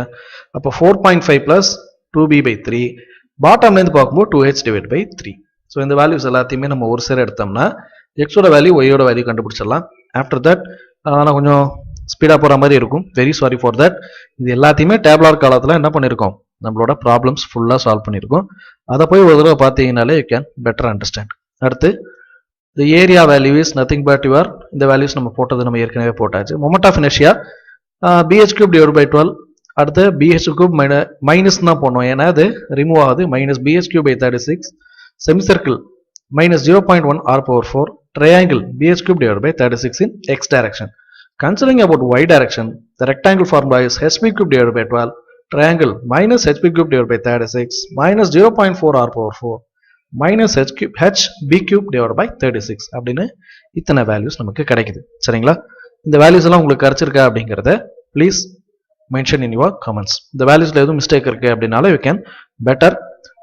அப்போ 4.5 plus 2b by 3, பாட்டம்லேருந்து பார்க்கும்போது 2h divided by 3. ஸோ இந்த வேல்யூஸ் எல்லாத்தையுமே நம்ம ஒரு சேர எடுத்தோம்னா x ஓட வேல்யூ y ஓட வேல்யூ கண்டுபிடிச்சிடலாம். ஆஃப்டர் தட் நான் கொஞ்சம் ஸ்பீடாக போகிற மாதிரி இருக்கும், வெரி சாரி ஃபார் தட். இது எல்லாத்தையுமே டேப்லார் காலத்தில் என்ன பண்ணியிருக்கோம், நம்மளோட ப்ராப்ளம்ஸ் ஃபுல்லாக சால்வ் பண்ணியிருக்கோம். அதை போய் ஒரு தடவை பார்த்தீங்கனாலே யூ கேன் பெட்டர் அண்டர்ஸ்டாண்ட். அடுத்து the area value is nothing but your, இந்த வேல்யூஸ் நம்ம போட்டது நம்ம ஏற்கனவே போட்டாச்சு. Moment of inertia bh cube divided by 12. அடுத்து bh cube மைனஸ் தான் போடணும், ஏன்னா அது ரிமூவ் ஆகுது. Minus bh cube by 36. செமிசர்க்கிள் minus 0.1 r power 4. triangle bh cube divided by 36 in x direction. Considering about y direction, the rectangle formula is hb cube divided by 12. triangle minus hb cube divided by 36 minus 0.4 r power 4 minus hb cube divided by 36 அப்படின்னு இத்தனை values நமக்கு கிடைக்குது. சரிங்களா? இந்த values எல்லாம் உங்களுக்கு கிடைச்சிருக்கா அப்படிங்கறத please mention in your comments. இந்த வேல்யூஸ்ல எதுவும் மிஸ்டேக் இருக்கு அப்படின்னால you can better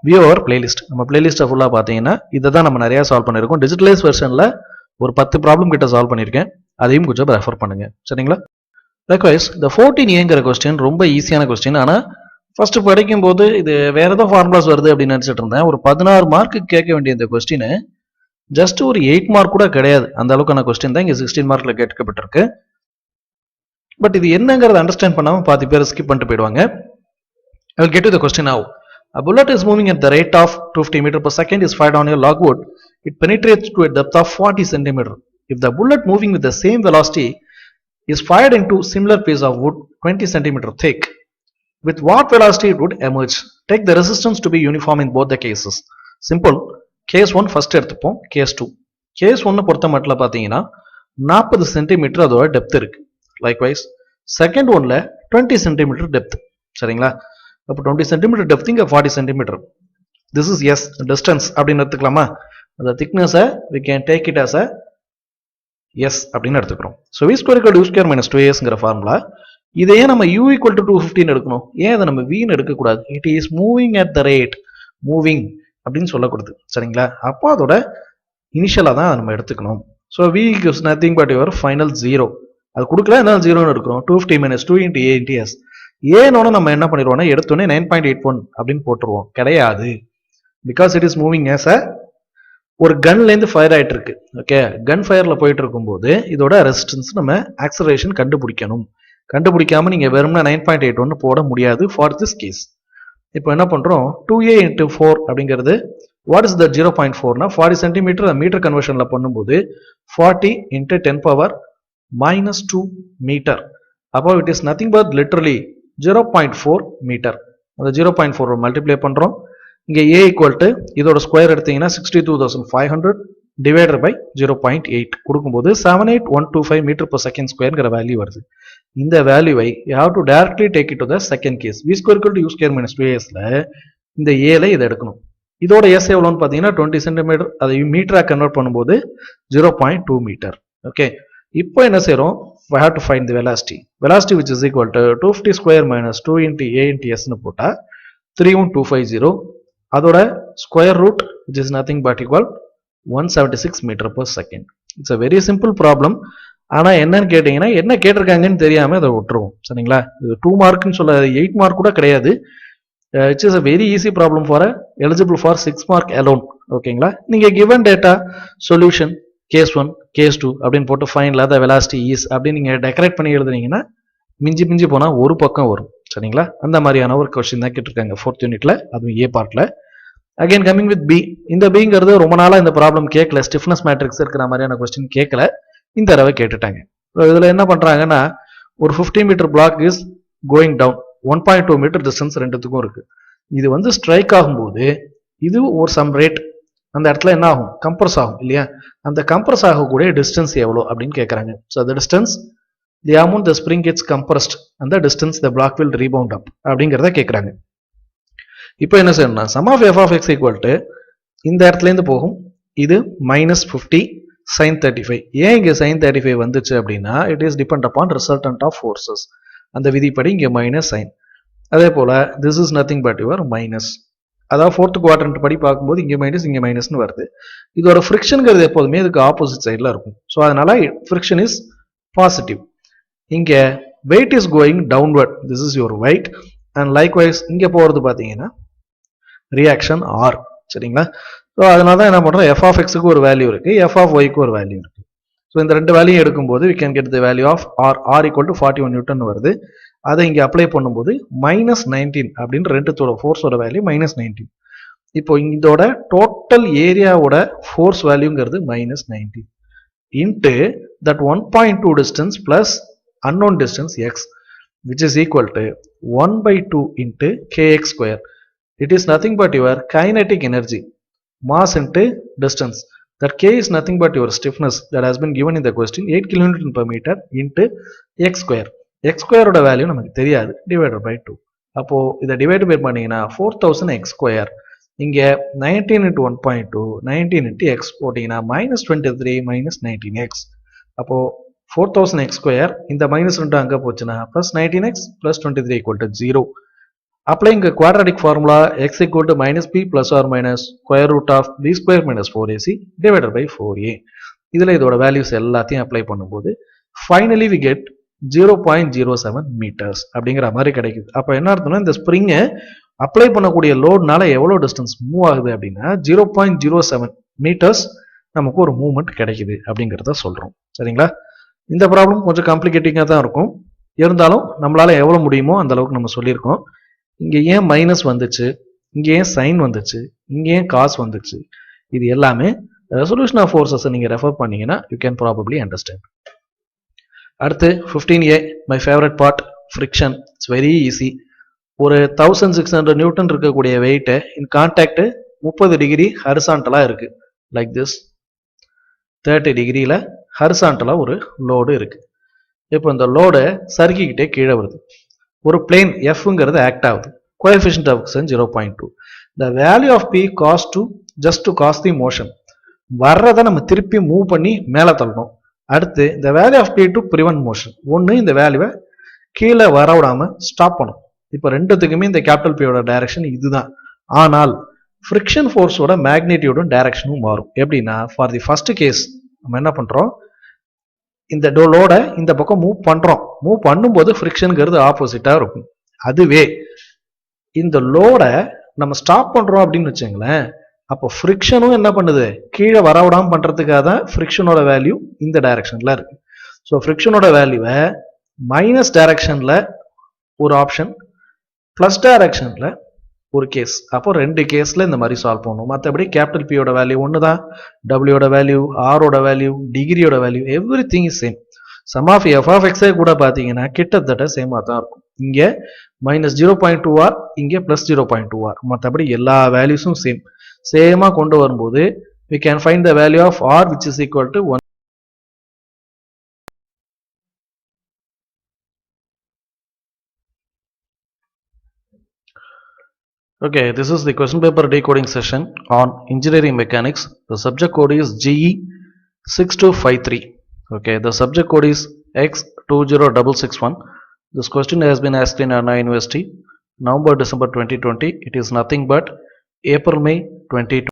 view our playlist. நம்ம பிளேலிஸ்ட்டை ஃபுல்லாக பார்த்தீங்கன்னா இதை தான் நம்ம நிறைய சால்வ் பண்ணியிருக்கோம். டிஜிட்டலைஸ் வெர்ஷனில் ஒரு 10 ப்ராப்ளம் கிட்ட சால்வ் பண்ணியிருக்கேன், அதையும் கொஞ்சம் ரெஃபர் பண்ணுங்க. சரிங்களா? லைக்வைஸ் இந்த 14ஏங்கிற கொஸ்டின் ரொம்ப ஈஸியான கொஸ்டின். ஆனால் ஃபர்ஸ்ட் படிக்கும் போது இது வேற ஏதோ ஃபார்முலாஸ் வருது அப்படின்னு நினைச்சிட்டு இருந்தேன். ஒரு 16 மார்க்கு கேட்க வேண்டிய இந்த கொஸ்டின் ஜஸ்ட் ஒரு 8 மார்க் கூட கிடையாது, அந்த அளவுக்கான கொஸ்டின் தான் இங்க 16 மார்க்ல கேட்கப்பட்டிருக்கு. பட் இது என்னங்கிறத அண்டர்ஸ்டாண்ட் பண்ணாம பாதி பேர் ஸ்கிப் பண்ணிட்டு போயிடுவாங்க. I will get to the question now. A bullet is moving at the rate of 250 meter per second is fired on a logwood. It penetrates to a depth of 40 centimeter. If the bullet moving with the same velocity is fired into similar piece of wood 20 centimeter thick, with what velocity it would emerge? Take the resistance to be uniform in both the cases. Simple. Case 1 first எடுத்துப்போம். Case 2. Case 1 பொறுத்த மட்டும் பார்த்தீங்கன்னா 40 centimetre அதோட depth இருக்கு. Likewise second ஒன்ல 20 centimetre depth. சரிங்களா? அப்போ 20 centimetre depth இங்க 40 centimetre. This is S distance அப்படின்னு எடுத்துக்கலாமா? அந்த திக்னஸை we can take it as a S அப்படின்னு எடுத்துக்கிறோம். So v square equal to u square minus 2asங்கிற ஃபார்முலா. இதையே நம்ம u equal to 215 எடுக்கணும். ஏன் அதை நம்ம v எடுக்கக்கூடாது? It is moving at the rate, moving அப்படின்னு சொல்லக்கூடாது. சரிங்களா? அப்போ அதோட இனிஷியலா தான் நம்ம எடுத்துக்கணும். So v gives nothing but your final 0. அது கொடுக்கல, என்ன 0ன்னு எடுக்கிறோம். 250 minus 2 into a into s. ஏனோட நம்ம என்ன பண்ணிடுவோம்னா எடுத்தோடனே 9.81 அப்படின்னு போட்டுருவோம். கிடையாது. Because it is moving as a ஒரு கன்ல இருந்து ஃபயர் ஆயிட்டு இருக்கு. ஓகே, கன் ஃபயர்ல போயிட்டு இருக்கும்போது இதோட ரெசிஸ்டன்ஸ் நம்ம ஆக்சலரேஷன் கண்டுபிடிக்கணும். கண்டுபிடிக்காம நீங்க வெறும்னா 9.81 போட முடியாது ஃபார் திஸ் கேஸ். இப்போ என்ன பண்றோம், 2a into 4 அப்படிங்கிறது வாட் இஸ் த 0.4னா 40 சென்டிமீட்டர் மீட்டர் கன்வர்ஷன்ல பண்ணும்போது 40 into 10 power minus 2 மீட்டர். அப்போ it is nothing but literally 0.4 metre. அந்த 0.4 மல்டிப்ளை பண்றோம். இங்க a equal to இதோட ஸ்கொயர் எடுத்தீங்கன்னா 62,500 divided by 0.8 கொடுக்கும்போது 78125 மீட்டர் per second ஸ்கொயர்ங்கிற வேல்யூ வருது. இந்த வேல்யூவை you have to directly take it to the second case. v square equal to u square minus 2asல இந்த a ல இதை எடுக்கணும். இதோட s எவ்வளோன்னு பார்த்தீங்கன்னா 20 சென்டிமீட்டர், அதை மீட்டரா கன்வெர்ட் பண்ணும்போது 0.2 மீட்டர். ஓகே, இப்போ என்ன செய்யறோம், we have to find the velocity. Velocity which is equal to 250 square minus 2 into a into s னு போட்டா 31250. அதோட square root which is nothing but equal 176 metre per second. It's a very simple problem. ஆனா என்னன்னு கேட்டீங்கன்னா என்ன கேட்டிருக்காங்கன்னு தெரியாம அதை விட்டுருவோம். சரிங்களா? இது 2 மார்க்னு சொல்ல 8 மார்க் கூட கிடையாது. It's is a very easy problem for eligible for 6 mark alone. ஓகேங்களா? நீங்க given data solution case 1 case 2 அப்படின்னு போட்டு ஃபைனலா the velocity is அப்படின்னு நீங்க டெக்கரேட் பண்ணி எழுதுனீங்கன்னா மிஞ்சி போனா ஒரு பக்கம் வரும். சரிங்களா? அந்த மாதிரியான ஒரு கொஸ்டின் தான் கேட்டிருக்காங்க 4th யூனிட்ல, அதுவும் ஏ பார்ட்ல. Again coming with B. இந்த பிங்கிறது ரொம்ப நாளா இந்த ப்ராப்ளம் கேட்கல, ஸ்டிஃப்னஸ் மேட்ரிக்ஸ் இருக்கிற மாதிரியான கொஸ்டின் கேட்கல, இந்த தடவை கேட்டுட்டாங்க. இதுல என்ன பண்றாங்கன்னா ஒரு 50 metre block is going down, 1.2 metre distance ரெண்டுத்துக்கும் இருக்கு. இது வந்து ஸ்ட்ரைக் ஆகும்போது இது ஒரு சம் ரேட், அந்த இடத்துல என்ன ஆகும், கம்ப்ரஸ் ஆகும் இல்லையா? அந்த கம்ப்ரஸ் ஆகக்கூடிய டிஸ்டன்ஸ் எவ்வளோ அப்படின்னு கேட்கறாங்க. ஸோ அந்த distance the amount the spring gets compressed and the distance the block will rebound up அப்படிங்கறத கேக்குறாங்க. இப்போ என்ன செய்யணும்னா sum of f of x equal to இந்த இடத்துல இருந்து போகும், இது -50 sin 35. ஏன் இங்க sin 35 வந்துச்சு அப்படின்னா it is depend upon resultant of forces. அந்த விதிப்படி இங்க மைனஸ் சைன். அதே போல this is nothing but your minus. அதாவது 4th குவாட்ரண்ட் படி பார்க்கும்போது இங்க மைனஸ் இங்க மைனஸ்னு வருது. இதோட ஃப்ரிக்ஷன்ங்கிறது எப்போதுமே இதுக்கு ஆப்போசிட் சைட்ல இருக்கும். ஸோ அதனால ஃப்ரிக்ஷன் இஸ் பாசிட்டிவ். இங்க weight is going downward, this is your weight, and likewise இங்க போறது பாத்தீங்கன்னா reaction R. சரிங்களா? ஸோ அதனால தான் என்ன பண்ணுறோம், எஃப் ஆஃப் எக்ஸுக்கு ஒரு வேல்யூ இருக்குது, எஃப் ஆஃப் ஒய்க்கு ஒரு வேல்யூ இருக்குது. ஸோ இந்த ரெண்டு வேல்யூ எடுக்கும்போது we can get the value of r equal to 41 Newton வருது. அதை இங்கே அப்ளை பண்ணும்போது -19 அப்படின்னு ரெண்டுத்தோட ஃபோர்ஸோட வேல்யூ -19. இப்போ இதோட டோட்டல் ஏரியாவோட ஃபோர்ஸ் வேல்யூங்கிறது -19 into that 1.2 distance plus unknown distance x, which is equal to 1/2 into kx square. It is nothing but your kinetic energy, mass into distance. That k is nothing but your stiffness that has been given in the question, 8 kN per meter into x square. x square oda value நமக்கு தெரியாது, divided by 2. அப்போ இதை divide by பண்ணீங்கன்னா 4000 x square. இங்க 19 into 1.2 19 into x போட்டீங்கன்னா -23 -19x. அப்போ 4000 x square இந்த -2 அங்க போச்சுன்னா plus 19x plus 23 equal to 0. Applying a quadratic formula, x equal to -b plus or minus square root of b square minus 4ac divided by 4a. இதில் இதோட values எல்லாத்தையும் apply பண்ணும்போது finally we get 0.07 meters அப்படிங்கிற மாதிரி கிடைக்குது. அப்போ என்ன அர்த்தம்னா, இந்த ஸ்ப்ரிங்கை அப்ளை பண்ணக்கூடிய லோட்னால எவ்வளோ டிஸ்டன்ஸ் மூவ் ஆகுது அப்படின்னா 0.07 மீட்டர்ஸ் நமக்கு ஒரு மூவ்மெண்ட் கிடைக்குது அப்படிங்கிறத சொல்கிறோம். சரிங்களா? இந்த ப்ராப்ளம் கொஞ்சம் காம்ப்ளிகேட்டிங்காக தான் இருக்கும், இருந்தாலும் நம்மளால எவ்வளோ முடியுமோ அந்த அளவுக்கு நம்ம சொல்லியிருக்கோம். இங்கே ஏன் மைனஸ் வந்துச்சு, இங்கே ஏன் சைன் வந்துச்சு, இங்கே ஏன் காஸ் வந்துச்சு, இது எல்லாமே ரெசல்யூஷன் ஆஃப் ஃபோர்ஸஸை நீங்கள் ரெஃபர் பண்ணீங்கன்னா யூ கேன் ப்ராபப்ளி அண்டர்ஸ்டாண்ட். அடுத்து 15a, my favourite part, friction. It's very easy. ஒரு 1600 நியூட்டன் இருக்கக்கூடிய வெயிட்டு இன் கான்டாக்ட் 30 டிகிரி ஹரிசாண்டலாக இருக்குது, லைக் திஸ். 30 டிகிரியில் ஹரிசாண்டலாக ஒரு லோடு இருக்குது. இப்போ இந்த லோடை சறுக்கிக்கிட்டே கீழே வருது. ஒரு பிளேன் எஃப்ங்கிறது ஆக்ட் ஆகுது. Coefficient of friction 0.2. The value of P cause to just to cause the motion. வர்றதை நம்ம திருப்பி மூவ் பண்ணி மேலே தள்ளணும். அடுத்து இந்த value of P to prevent motion. ஒன்று இந்த வேல்யூவை கீழே வர விடாமல் ஸ்டாப் பண்ணும். இப்போ ரெண்டுத்துக்குமே இந்த கேபிட்டல் பியோட டைரக்ஷன் இதுதான். ஆனால் ஃப்ரிக்ஷன் ஃபோர்ஸோட மேக்னிடியூடும் டைரக்ஷனும் மாறும். எப்படின்னா, ஃபார் தி ஃபர்ஸ்ட் கேஸ் நம்ம என்ன பண்ணுறோம், இந்த லோடை இந்த பக்கம் மூவ் பண்ணுறோம். மூவ் பண்ணும்போது ஃப்ரிக்ஷனுங்கிறது ஆப்போசிட்டாக இருக்கும். அதுவே இந்த லோடை நம்ம ஸ்டாப் பண்ணுறோம் அப்படின்னு வச்சுங்களேன், அப்போ ஃப்ரிக்ஷனும் என்ன பண்ணுது, கீழே வரவிடாமல் பண்ணுறதுக்காக தான் ஃப்ரிக்ஷனோட வேல்யூ இந்த டைரக்ஷனில் இருக்கு. ஸோ ஃப்ரிக்ஷனோட வேல்யூவை மைனஸ் டைரக்ஷனில் ஒரு ஆப்ஷன், ப்ளஸ் டைரக்ஷனில் ஒரு கேஸ். அப்போ ரெண்டு கேஸில் இந்த மாதிரி சால்வ் பண்ணணும். மற்றபடி கேபிட்டல் பியோட வேல்யூ ஒன்று தான், டபிள்யூட வேல்யூ, ஆரோட வேல்யூ, டிகிரியோட value, everything is same. Sum of F ஆஃப் எக்ஸே கூட பார்த்தீங்கன்னா கிட்டத்தட்ட சேமாக தான் இருக்கும். இங்கே -0.2r, இங்கே +0.2r. மற்றபடி எல்லா வேல்யூஸும் சேமாக கொண்டு வரும்போது we can find the value of r which is equal to 1. Okay, this is the question paper decoding session on engineering mechanics. The subject code is GE6253. Okay, the subject code is X20661. This question has been asked in Anna University, November December 2020. It is nothing but April May 2020.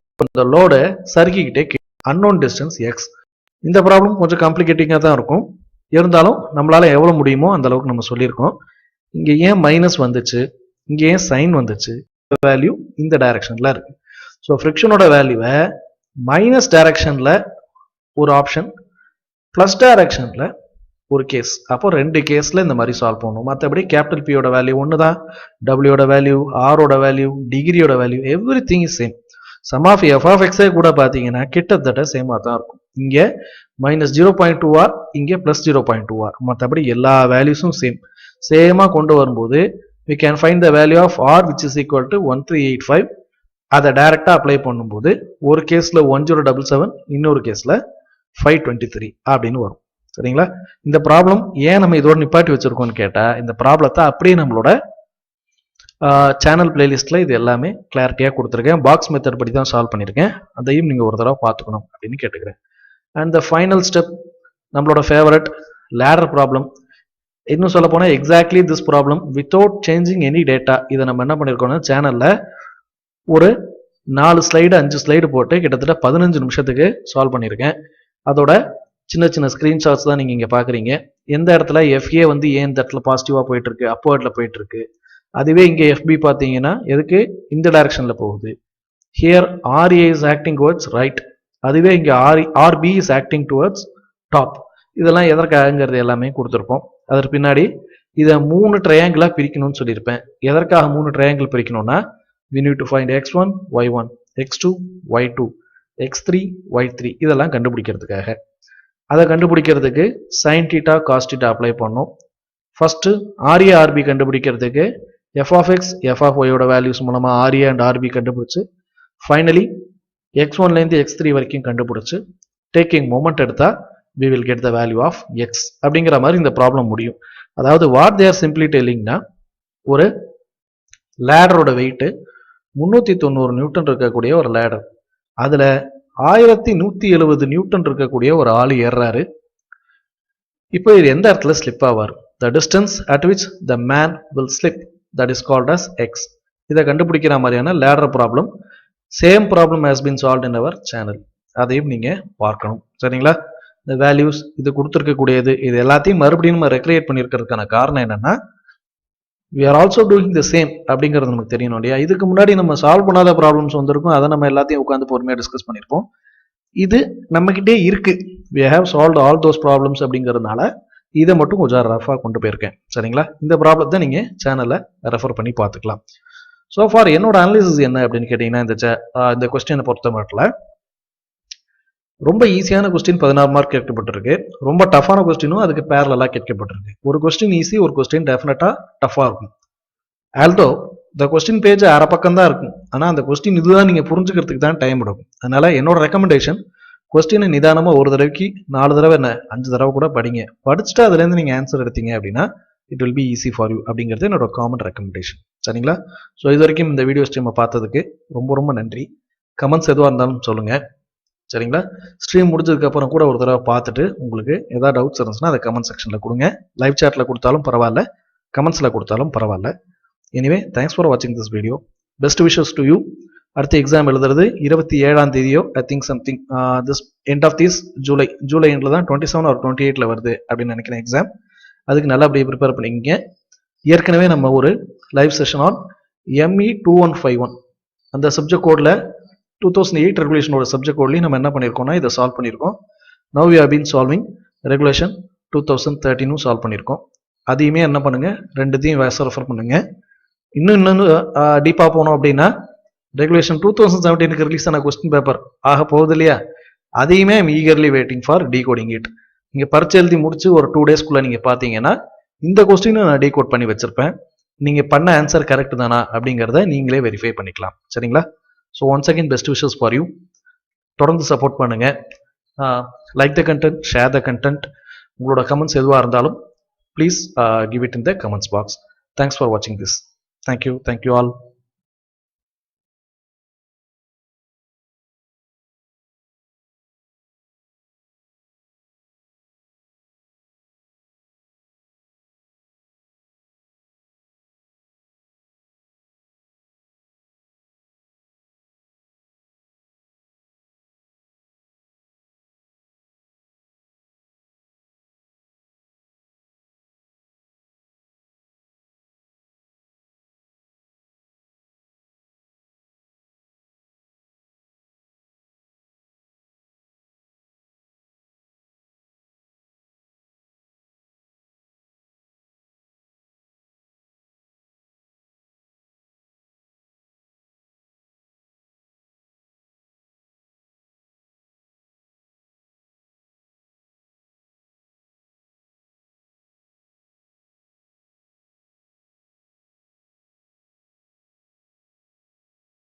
The load சறுக்கிக்கிட்டே unknown distance x. இந்த problem கொஞ்சம் காம்ப்ளிகேட்டிங்காக தான் இருக்கும், இருந்தாலும் நம்மளால எவ்வளோ முடியுமோ அந்த அளவுக்கு நம்ம சொல்லியிருக்கோம். இங்கே ஏன் மைனஸ் வந்துச்சு, இங்கே ஏன் சைன் வந்துச்சு, வேல்யூ இந்த டைரக்ஷன்ல இருக்கு. ஸோ ஃப்ரிக்ஷனோட வேல்யூவை மைனஸ் டைரக்ஷன்ல ஒரு ஆப்ஷன், பிளஸ் டைரக்ஷன்ல ஒரு கேஸ். அப்போ ரெண்டு கேஸ்ல இந்த மாதிரி சால்வ் பண்ணணும். மற்றபடி கேபிட்டல் பியோட வேல்யூ ஒன்று தான், டபிள்யூட வேல்யூ, ஆரோட வேல்யூ, டிகிரியோட value, everything is same. Sum of F ஆஃப் எக்ஸே கூட பார்த்தீங்கன்னா கிட்டத்தட்ட சேமாக தான் இருக்கும். இங்கே -0.2r, இங்கே +0.2r. மற்றபடி எல்லா வேல்யூஸும் சேமாக கொண்டு வரும்போது we can find the value of r which is equal to 1385. அதை டைரக்டாக அப்ளை பண்ணும்போது ஒரு கேஸில் 1077, இன்னொரு கேஸில் 523 அப்படின்னு வரும். சரிங்களா? இந்த ப்ராப்ளம் ஏன் நம்ம இதோட நிப்பாட்டி வச்சிருக்கோம்னு கேட்டால், இந்த ப்ராப்ளத்தை அப்படியே நம்மளோட சேனல் பிளேலிஸ்ட்டில் இது எல்லாமே கிளாரிட்டியாக கொடுத்துருக்கேன். பாக்ஸ் மெத்தட் படி தான் சால்வ் பண்ணியிருக்கேன். அதையும் நீங்கள் ஒரு தடவை பார்த்துக்கணும் அப்படின்னு கேட்டுக்கிறேன். அண்ட் த ஃபைனல் ஸ்டெப், நம்மளோட ஃபேவரட் லேடர் ப்ராப்ளம். இன்னும் சொல்ல போனால் exactly this problem without changing any data. இதை நம்ம என்ன பண்ணியிருக்கோம்னா சேனலில் ஒரு 4 ஸ்லைடு 5 ஸ்லைடு போட்டு கிட்டத்தட்ட 15 நிமிஷத்துக்கு சால்வ் பண்ணியிருக்கேன். அதோட சின்ன சின்ன ஸ்க்ரீன்ஷாட்ஸ் தான் நீங்கள் இங்கே பார்க்குறீங்க. எந்த இடத்துல எஃப்ஏ வந்து ஏன் இந்த இடத்துல பாசிட்டிவாக போயிட்டுருக்கு, அப்போர்டில் போயிட்டுருக்கு. அதுவே இங்கே எஃப்பி பார்த்தீங்கன்னா எதுக்கு இந்த டைரக்ஷனில் போகுது, Here RA is acting towards right. அதுவே இங்க RB is acting towards top. இதெல்லாம் எதற்காகங்கிறது எல்லாமே கொடுத்திருப்போம். அதற்கு பின்னாடி இதை 3 ட்ரையாங்கிளா பிரிக்கணும்னு சொல்லியிருப்பேன். எதற்காக 3 triangle பிரிக்கணும்னா we need to find x1 y1 x2 y2 x3 y3 இதெல்லாம் கண்டுபிடிக்கிறதுக்காக. அதை கண்டுபிடிக்கிறதுக்கு sin θ cos θ அப்ளை பண்ணோம். ஃபர்ஸ்ட் RA RB கண்டுபிடிக்கிறதுக்கு f of x f of y ஓட வேல்யூஸ் மூலமா RA and RB கண்டுபிடிச்சு ஃபைனலி x1 ல இருந்து x3 வரைக்கும் கண்டுபிடிச்சு டேக்கிங் மொமெண்ட் எடுத்தா we will get the value of x அப்படிங்கிற மாதிரி இந்த ப்ராப்ளம் முடியும். அதாவது what they are simply tellingனா ஒரு லேடரோட வெயிட் 390 நியூட்டன் இருக்கக்கூடிய ஒரு லேடர், அதுல 1170 நியூட்டன் இருக்கக்கூடிய ஒரு ஆள் ஏறாரு. இப்போ இது எந்த இடத்துல ஸ்லிப் ஆவார்? the distance at which the man will slip, that is called as x. இதை கண்டுபிடிக்கிற மாதிரியான ladder problem. Same problem has been solved in our channel. அதையும் நீங்க பார்க்கணும். சரிங்களா? இந்த வேல்யூஸ் இது கொடுத்துருக்கக்கூடியது இது எல்லாத்தையும் மறுபடியும் நம்ம ரெக்ரியேட் பண்ணியிருக்கிறதுக்கான காரணம் என்னன்னா we are also doing the same அப்படிங்கிறது நமக்கு தெரியணும் இல்லையா? இதுக்கு முன்னாடி நம்ம சால்வ் பண்ணாத ப்ராப்ளம்ஸ் வந்திருக்கும், அதை நம்ம எல்லாத்தையும் உட்காந்து பொறுமையாக டிஸ்கஸ் பண்ணியிருப்போம். இது நம்மகிட்டே இருக்கு, we have solved all those problems அப்படிங்கிறதுனால இதை மட்டும் கொஞ்சம் ரஃபாக கொண்டு போயிருக்கேன். சரிங்களா? இந்த ப்ராப்ளத்தை நீங்க சேனலை ரெஃபர் பண்ணி பார்த்துக்கலாம். ஸோ ஃபார் என்னோட அனாலிசிஸ் என்ன அப்படின்னு கேட்டீங்கன்னா இந்த கொஸ்டினை பொறுத்த மட்டும் ரொம்ப ஈஸியான கொஸ்டின் 16 மார்க் கேட்கப்பட்டிருக்கு, ரொம்ப டஃபான கொஸ்டினும் அதுக்கு பேரலா கேட்கப்பட்டிருக்கு. ஒரு கொஸ்டின் ஈஸி, ஒரு கொஸ்டின் டெஃபினட்டா டஃபா இருக்கும். ஆல்தோ இந்த கொஸ்டின் பேஜ் அரை பக்கம் தான் இருக்கும், ஆனா அந்த கொஸ்டின் இதுதான் நீங்க புரிஞ்சுக்கிறதுக்கு தான் டைம் எடுக்கும். அதனால என்னோட ரெக்கமெண்டேஷன் கொஸ்டினை நிதானமா ஒரு தடவைக்கு 4 தடவை என்ன 5 தடவை கூட படிங்க. படிச்சுட்டு அதுல இருந்து நீங்க ஆன்சர் எடுத்தீங்க அப்படின்னா it will be easy for you அப்படிங்கிறது என்னோட காமன் ரெக்கமெண்டேஷன். சரிங்களா? ஸோ இது வரைக்கும் இந்த வீடியோ ஸ்ட்ரீமை பார்த்ததுக்கு ரொம்ப ரொம்ப நன்றி. கமெண்ட்ஸ் எதுவாக இருந்தாலும் சொல்லுங்க. சரிங்களா? ஸ்ட்ரீம் முடிஞ்சதுக்கு அப்புறம் கூட ஒரு தடவை பார்த்துட்டு உங்களுக்கு ஏதாவது டவுட்ஸ் இருந்துச்சுன்னா அதை கமெண்ட் செக்ஷன்ல கொடுங்க. லைவ் சாட்ல கொடுத்தாலும் பரவாயில்ல, கமெண்ட்ஸ்ல கொடுத்தாலும் பரவாயில்ல. எனிவே தேங்க்ஸ் ஃபார் வாட்சிங் this video. Best wishes to you. அடுத்த எக்ஸாம் எழுதுறது 27ஆம் தேதியோ I think something this end of this July எண்ட்ல தான் 27 or 28ல வருது அப்படின்னு நினைக்கிறேன் எக்ஸாம். அதுக்கு நல்லா அப்படியே ப்ரிப்பேர் பண்ணிக்கங்க. ஏற்கனவே நம்ம ஒரு லைவ் செஷன் ஆன் ME 2151 அந்த சப்ஜெக்ட் கோட்ல 2008 ரெகுலேஷனோட சப்ஜெக்ட் கோட்லையும் நம்ம என்ன பண்ணியிருக்கோம்னா இதை சால்வ் பண்ணியிருக்கோம். Now we have been solving regulation 2013 solve பண்ணியிருக்கோம். அதையுமே என்ன பண்ணுங்க, ரெண்டுத்தையும் ரெஃபர் பண்ணுங்க. இன்னும் டீப்பா போனோம் அப்படின்னா ரெகுலேஷன் 2017க்கு ரிலீஸ் ஆன கொஸ்டின் பேப்பர் ஆக போகுது இல்லையா, அதையுமே I'm eagerly waiting for decoding it. நீங்க பரிச்சை எழுதி முடிச்சு ஒரு 2 டேஸ்க்குள்ள நீங்க பாத்தீங்கன்னா இந்த கொஸ்டினை நான் டீகோட் பண்ணி வச்சிருப்பேன். நீங்க பண்ண ஆன்சர் கரெக்ட் தானா அப்படிங்கிறத நீங்களே வெரிஃபை பண்ணிக்கலாம். சரிங்களா? So once again best wishes for you. தொடர்ந்து சப்போர்ட் பண்ணுங்க. Like the content, share the content. உங்களோட கமெண்ட்ஸ் எதுவாக இருந்தாலும் please give it in the comments box. Thanks for வாட்சிங் திஸ். Thank you all.